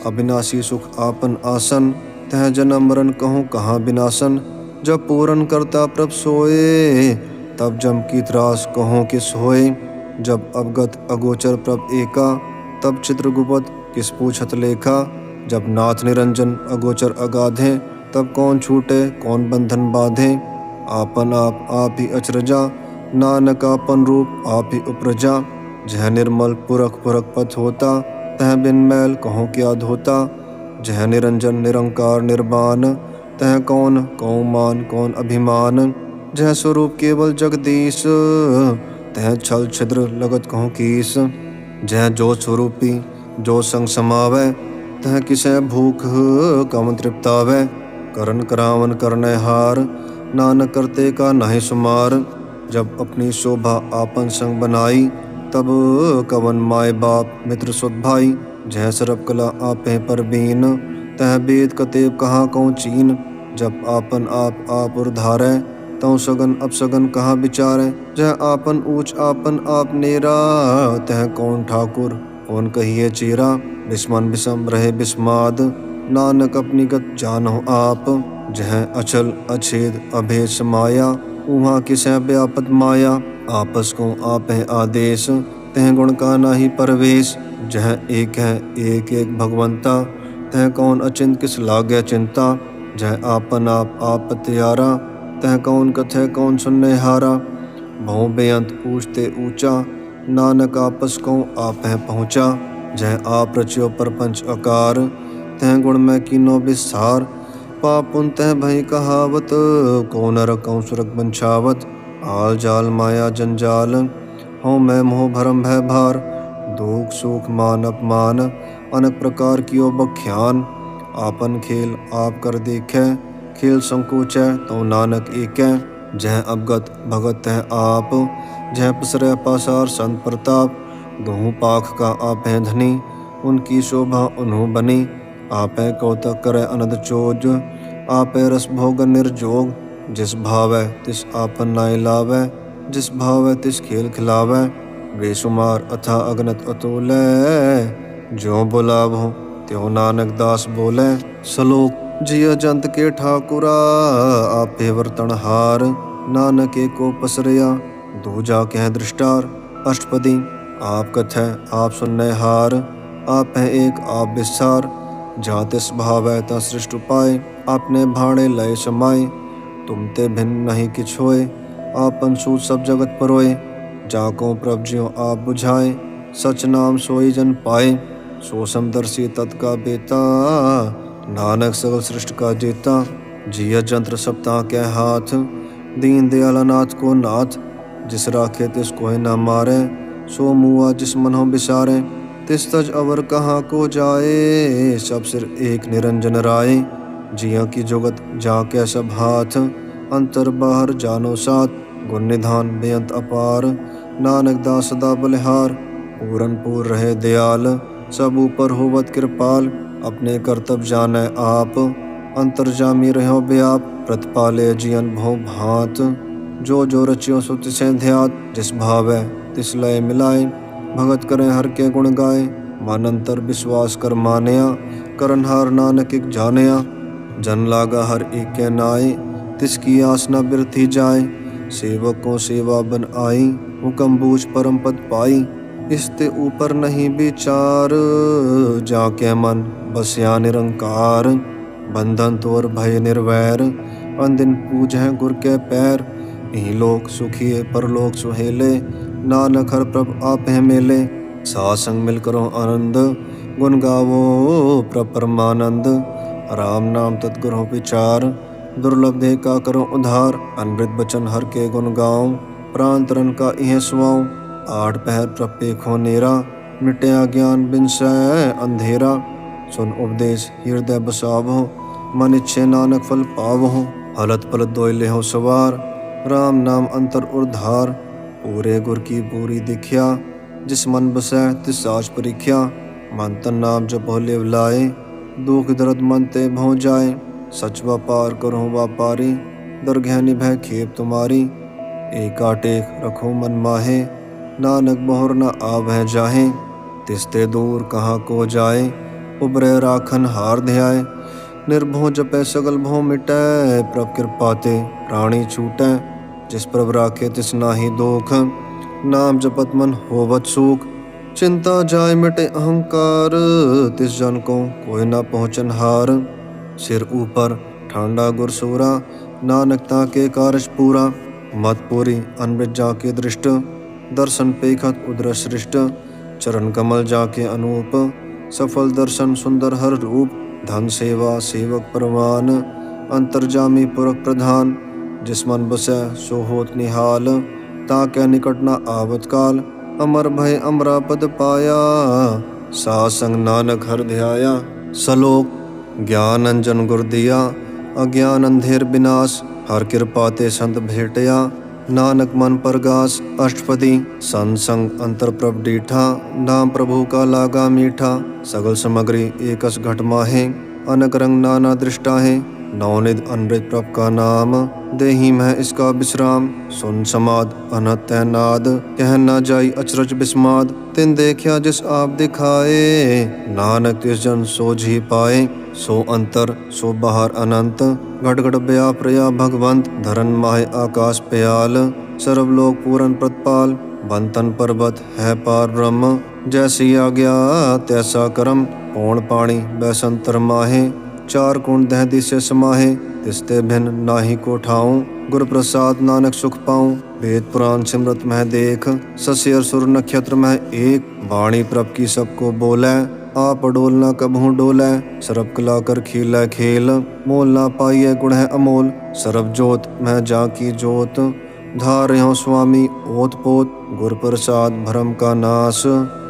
अविनाशी सुख आपन आसन, तह जन्म मरण कहूँ कहाँ विनाशन। जब पूरन करता प्रभ सोए, तब जम की त्रास कहो किस होए। जब अवगत अगोचर प्रभ एका, तब चित्रगुप्त किस पूछत लेखा। जब नाथ निरंजन अगोचर अगाधे, तब कौन छूटे कौन बंधन बांधे। आपन आप ही अचरजा, नानक आपन रूप आप ही उपरजा। जह निर्मल पुरख पुरख पथ होता, तह बिन मैल कहो क्या धोता। जह निरंजन निरंकार निर्वाण, तह कौन कौन मान कौन अभिमान। जह स्वरूप केवल जगदीश, तह छल छिद्र लगत कहो कीस। जह जो स्वरूपी जो संग समावै, तह किसे भूख कम तृप्तावै। करन करावन करने हार, नानक करते का नाहि सुमार। जब अपनी शोभा आपन संग बनाई, तब कवन माय बाप मित्र सुत भाई। जह सरब कला आपे परबीन, तह वेद कतेब कहाँ कौन चीन। जब आपन आप उर्धारै, तौ सगन अपसगन कहाँ विचारै। जह आपन ऊंच आपन आप नेरा, तह कौन ठाकुर कौन कहिए चेरा। बिस्मन बिसम रहे बिस्माद, नानक अपनी गत जानो आप। जह अचल अछेद अभेद समाया, उहाँ किसे व्यापत माया। आपस को आप है आदेश, तह गुण का नाही परवेश। जह एक है एक एक भगवंता, तह कौन अचिंत किस लागे चिंता। जह आपन आप त्यारा, तह कौन कथे कौन सुनने हारा। भौ बेअंत ऊंचते ऊंचा, नानक आपस को आप है पहुँचा। जह आप रच्यो परपंच आकार, तह गुण में कीनो विस्तार। पाप पुन तह भई कहावत, को नरक कौ सुरग बंछावत। आल जाल माया जंजाल, हौ मैं मोह भरम भय भार। दुख सुख मान अपमान, अनेक प्रकार कियो बख्यान। आपन खेल आप कर देखे, खेल संकोचै तो नानक एकै। जह अवगत भगत तह आप, जह पसरै पासार संत प्रताप। दोहु पाख का आप हैं धनी, उनकी शोभा उन्हों बनी। आपै कौतक करे अनद चोज, आपै रस भोग निर्जोग। जिस भावै तिस आपन नाय लावै, जिस भावै तिस खेल खिलावै। बेसुमार अथा अगनत अतुलै, ज्यों बुलावो त्यों नानक दास बोले। श्लोक जिय जंत के ठाकुरा, आपे वर्तन हार। नानक एको पसरया, दूजा कह दृष्टार। अष्टपदी आप कथै आप सुनने हार, आप है एक आप विस्तार। जहाँ तिस भावै ता सृष्ट उपाय, आपने भाणे लय समाय। तुम ते भिन्न नहीं किछ होय, आपन सूत सब जगत परोय। जाको प्रभ ज्यों आप बुझाए, सच नाम सोई जन पाए। सो समदर्शी तत्का बेता, नानक सगल सृष्ट का जेता। जिय जंत्र सप्ताह के हाथ, दीन दयाल अनाथ को नाथ। जिस राखे तिस कोय न मारे, सो मुआ जिस मनों बिसारे। तिस तज अवर कहाँ को जाए, सब सिर एक निरंजन राय। जिया की जुगत जाके सब हाथ, अंतर बाहर जानो साथ। गुण निधान बेअंत अपार, नानक दास सदा बलिहार। पूरन पूर रहे दयाल, सब ऊपर होवत कृपाल। अपने कर्तव्य जाने आप, अंतर्जामी रहो व्याप। प्रतिपाले जियन भो भांत, जो जो रचियो सो तिसे ध्यात। जिस भावै तिस लय मिलाए, भगत करें हर के गुण गाए। मानंतर विश्वास कर मानया, करनहार नानक एक जानया। जन लागा हर एक के नाय, तिसकी आस न बिरथी जाए। सेवक को सेवा बन आई, हुक्म बूझ परम पद पाई। इसते ऊपर नहीं विचार, जाके मन बसया निरंकार। बंधन तोर भय निर्वैर, अंदिन पूजह गुर के पैर। यही लोक सुखिए परलोक सुहेले, नानक हर प्रभ आपे मेले। सासंग मिल करो आनंद, गुण गावो प्रभ परमानंद। राम नाम तत्गुरु विचार, दुर्लभ दे का करो उधार। अनृत बचन हर के गुण गाऊं, प्राण तरन का इह सुआऊं। आठ पहर प्रभ पेखो नेरा, मिटया ज्ञान बिनसै अंधेरा। सुन उपदेश हृदय बसावो, मन इच्छे नानक फल पावो। हलत पलत दोय लेहो सवार, राम नाम अंतर उर्धार। पूरे गुर की पूरी दिख्या, जिस मन बसै तिस साच परीख्या। मन तन नाम जप लेव लाए, दुख दर्द मन ते भौ जाए। सच व्यापार करो व्यापारी, दरगह निभय खेप तुम्हारी। एका टेक रखो मन माहे, नानक बहुर न आवह जाहे। तिसते दूर कहाँ को जाए, उबरे राखन हार ध्याय। निर्भो जपै सगल भो मिटै, प्रभ कृपा ते प्राणी छूटै। जिस प्रभ राखे तिस नाहि दोख, नाम जपत मन होवत सुख। चिंता जाय मिटे अहंकार, तिस जन को कोई न पहुँचन हार। सिर ऊपर ठांडा गुरसूरा, नानक ताके कारज पूरा। मत पूरी अनृत जाके दृष्ट, दर्शन पेखत उदर सृष्ट। चरण कमल जाके अनूप, सफल दर्शन सुंदर हर रूप। धन सेवा सेवक परवान, अंतर्जामी पुरख प्रधान। जिस मन बसै सो होत निहाल, ताके निकट न आवत काल। अमर भय अमरापद पाया, सासंग नानक हर ध्याया। सलोक ज्ञान अंजन गुर दिया, अज्ञान अंधेर विनाश। हर कृपा ते संत भेटया, नानक मन परगास। अष्टपदी संत संग अंतर प्रभ डीठा, नाम प्रभु का लागा मीठा। सगल सामग्री एकस घट माहे, अनक रंग नाना दृष्टा है। नवनिध अनृत प्रभ का नाम, देही में इसका विश्राम। सुन समाद अनहत नाद, कह न जाई अचरज बिस्माद। तिन देखा जिस आप दिखाए, नानक तिस जन सोझी पाए। सो अंतर सो बाहर अनंत, घट घट व्याप रया भगवंत। धरन माहे आकाश प्याल, सर्वलोक पूरन प्रतपाल। बंतन पर्वत है पार ब्रह्म, जैसी आज्ञा तैसा कर्म। पौण पाणी बैसंतर माहे, चार कुण दह दिसे समाहे। तिसते भिन्न नाहि को ठाऊं, गुर प्रसाद नानक सुख पाऊं। वेद पुराण सिमरत मह देख, शशि और सुर नक्षत्र मह एक। वाणी प्रभ की सबको बोलै, आप डोल न कभू डोलै। सरब कला कर खीलै खेल, मोल ना पाइये गुण है अमोल। सरब जोत मह जाकी जोत, धार हो स्वामी ओत पोत। गुर प्रसाद भरम का नाश,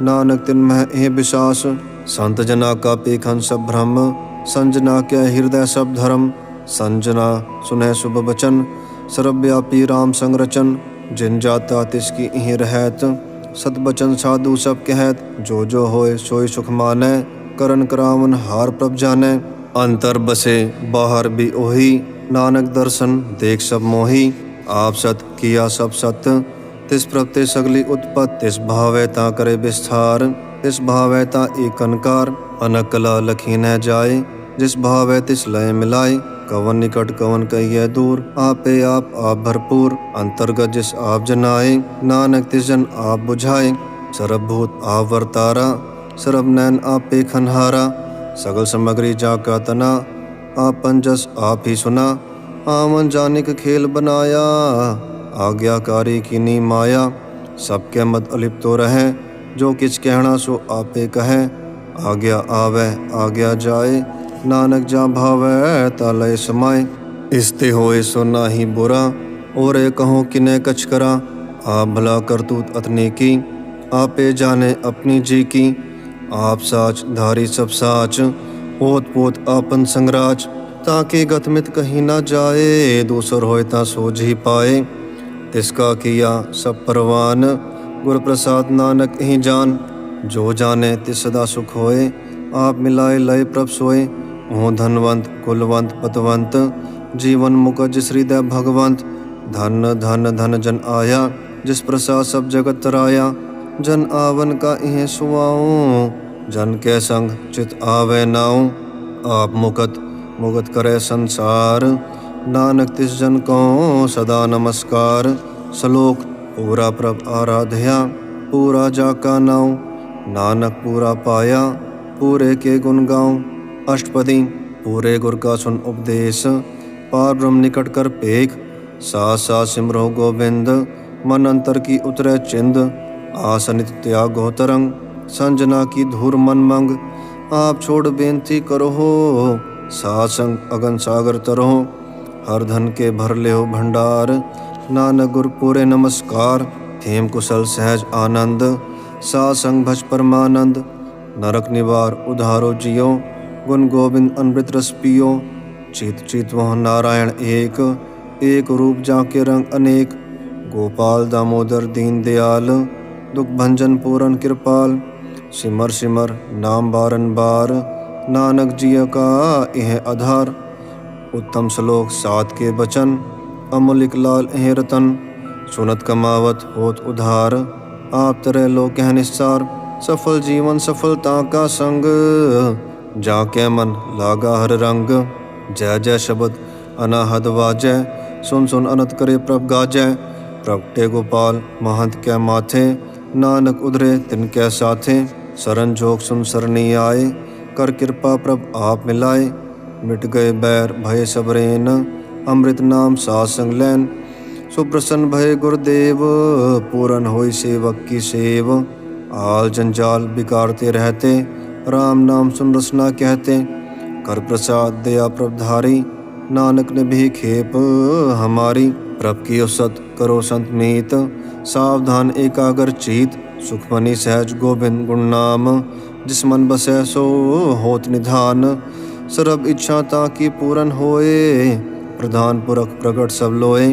नानक तिन मह ए विश्वास। संत जना का पेखन सब भ्रम, संजना के हृदय सब धर्म। संजना सुनह शुभ बचन, सर्वव्यापी राम संरचन। जिन जाता तिसकी इहि रहत, सत बचन साधु सब कहत। जो जो होए सोई सुख मानै, करन करावन हार प्रभ जानै। अंतर बसे बाहर भी ओही, नानक दर्शन देख सब मोही। आप सत किया सब सत, तिस प्रभ ते सगली उत्पत। तिस भावै ता करे विस्तार, तिस भावै ता एकनकार। अनक कला लखी न जाए, जिस भावै तिस लय मिलाए। कवन निकट कवन कहिए दूर, आपे आप भरपूर। अंतर्गत जिस आप जनाए, नानक तिस जन आप बुझाए। सर्वभूत आप वर्तारा, सर्व नैन आपे खनहारा। सगल सामग्री जाका तना, आपन जस आप ही सुना। आमन जानिक खेल बनाया, आज्ञाकारी कीनी माया। सबके मत अलिप्त तो रहे, जो किछ कहना सो आपे कहे। आज्ञा आवे आज्ञा जाए, नानक जा भावै ता लय समाए। इसते होए सो नाहि बुरा, और कहो किने कछ करा। आप भला करतूत अतने की, आपे जाने अपनी जी की। आप साच धारी सब साच, ओत पोत आपन संगराज। ताकि गतमित कहीं ना जाए, दूसर होए ता सोझी पाए। तिसका किया सब परवान, गुर प्रसाद नानक ही जान। जो जाने तिस सदा सुख होए, आप मिलाए लय प्रभ सोए। ओह धनवंत कुलवंत पतवंत, जीवन मुकज हृदय भगवंत। धन धन धन जन आया, जिस प्रसाद सब जगत तराया। जन आवन का इह सुआऊं, जन के संग चित आवे नाऊं। आप मुकत मुगत करे संसार, नानक तिस जन को सदा नमस्कार। श्लोक पूरा प्रभ आराध्या, पूरा जाका नाऊं, नानक पूरा पाया पूरे के गुण गाऊं। अष्टपदी पूरे गुर का सुन उपदेश, पार ब्रह्म निकट कर पेख। साथ साथ सिमरो गोविंद, मन अंतर की उतरे चिंद। आसनित त्याग हो तरंग, संजना की धूर मन मंग। आप छोड़ बेनती करो हो, साथ संग अगन सागर तरो। हर धन के भर ले हो भंडार, नानक गुर पूरे नमस्कार। हेम कुशल सहज आनंद, साथ संग भज परमानंद। नरक निवार उधारो जियो, गुण गोविंद अमृत रस पियो। चित चित वह नारायण एक, एक रूप जाके रंग अनेक। गोपाल दामोदर दीन दयाल, दुख भंजन पूरन कृपाल। सिमर सिमर नाम बारंबार, नानक जिय का यह आधार। उत्तम श्लोक सात के बचन, अमूलिक लाल एह रतन। सुनत कमावत होत उधार, आप तरह लो कह निस्सार। सफल जीवन सफलता का संग, जाके मन लागा हर रंग। जय जय शब्द अनाहद वाजय, सुन सुन अनत करे प्रभ गाजय। प्रगटे गोपाल महंत कै माथे, नानक उधरे तिनकै साथे। सरन जोग सुन सरनी आए, कर कृपा प्रभ आप मिलाए। मिट गए बैर भय सब रेन, अमृत नाम साथ संग लैन। सुप्रसन्न भय गुरुदेव, पूरन होई सेवक की सेव। आल जंजाल बिकारते रहते, राम नाम सुन रसना कहते। कर प्रसाद दया प्रभधारी, नानक ने भी खेप हमारी। प्रभ की औसत करो संत मीत, सावधान एकाग्र चीत। सुखमनी सहज गोविंद गुण नाम, जिस मन बसै सो होत निधान। सर्ब इच्छा ताकि पूरन होए, प्रधान पुरख प्रगट सब लोए।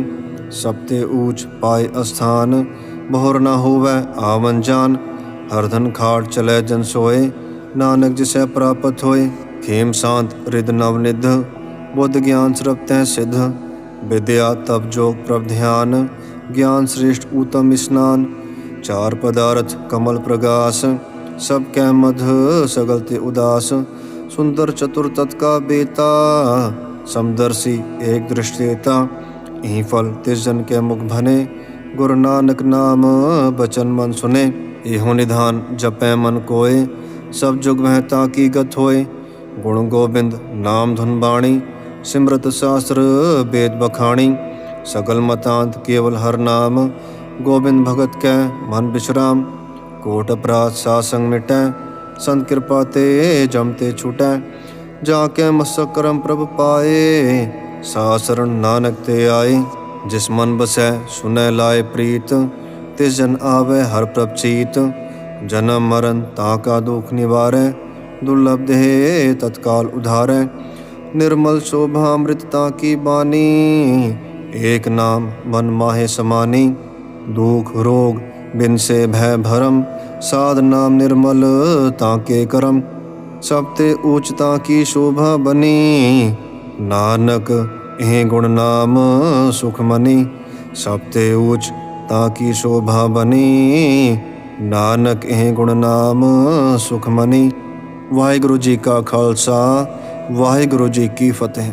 सबते ऊंच पाए स्थान, बहुर न होवै आवन जान। हर धन खाट चले जन सोए, नानक जिसे प्राप्त होए। खेम शांत रिद नवनिध, बुद्ध ज्ञान सर्वतः सिद्ध। विद्या तप जोग प्रभ ध्यान, ज्ञान श्रेष्ठ उत्तम स्नान। चार पदार्थ कमल प्रगास, सब कै मध सगलते उदास। सुंदर चतुर तत्का बेता, समदर्शी एक दृष्टेता। यही फल तिस जन के मुख भने, गुरु नानक नाम बचन मन सुने। एहो निधान जपै मन कोय, सब जुग वह ताकी गत होय। गुण गोविंद नाम धुन बाणी, सिमरत शास्त्र वेद बखाणी। सकल मतांत केवल हर नाम, गोविंद भगत कै मन विश्राम। कोट अपराध सासंग मिटै, संत कृपा ते जमते छूटै। जाके मस्तक करम प्रभ पाए, सासरण नानक ते आए। जिस मन बसै सुनै लाए प्रीत, तिस जन आवे हर प्रभ चीत। जन्म मरण ताका दुख निवारै, दुर्लभ देह तत्काल उधारै। निर्मल शोभामृतता की बानी, एक नाम मन माहे समानी। दुख रोग बिन से भय भरम, साध नाम निर्मल ताके करम। सबते ऊंचता की शोभा बनी, नानक एह गुण नाम सुखमनी। सबते ऊंच ताकी शोभा बनी, नानक एह गुण नाम सुखमनी। वाहिगुरु जी का खालसा, वाहिगुरु जी की फतेह।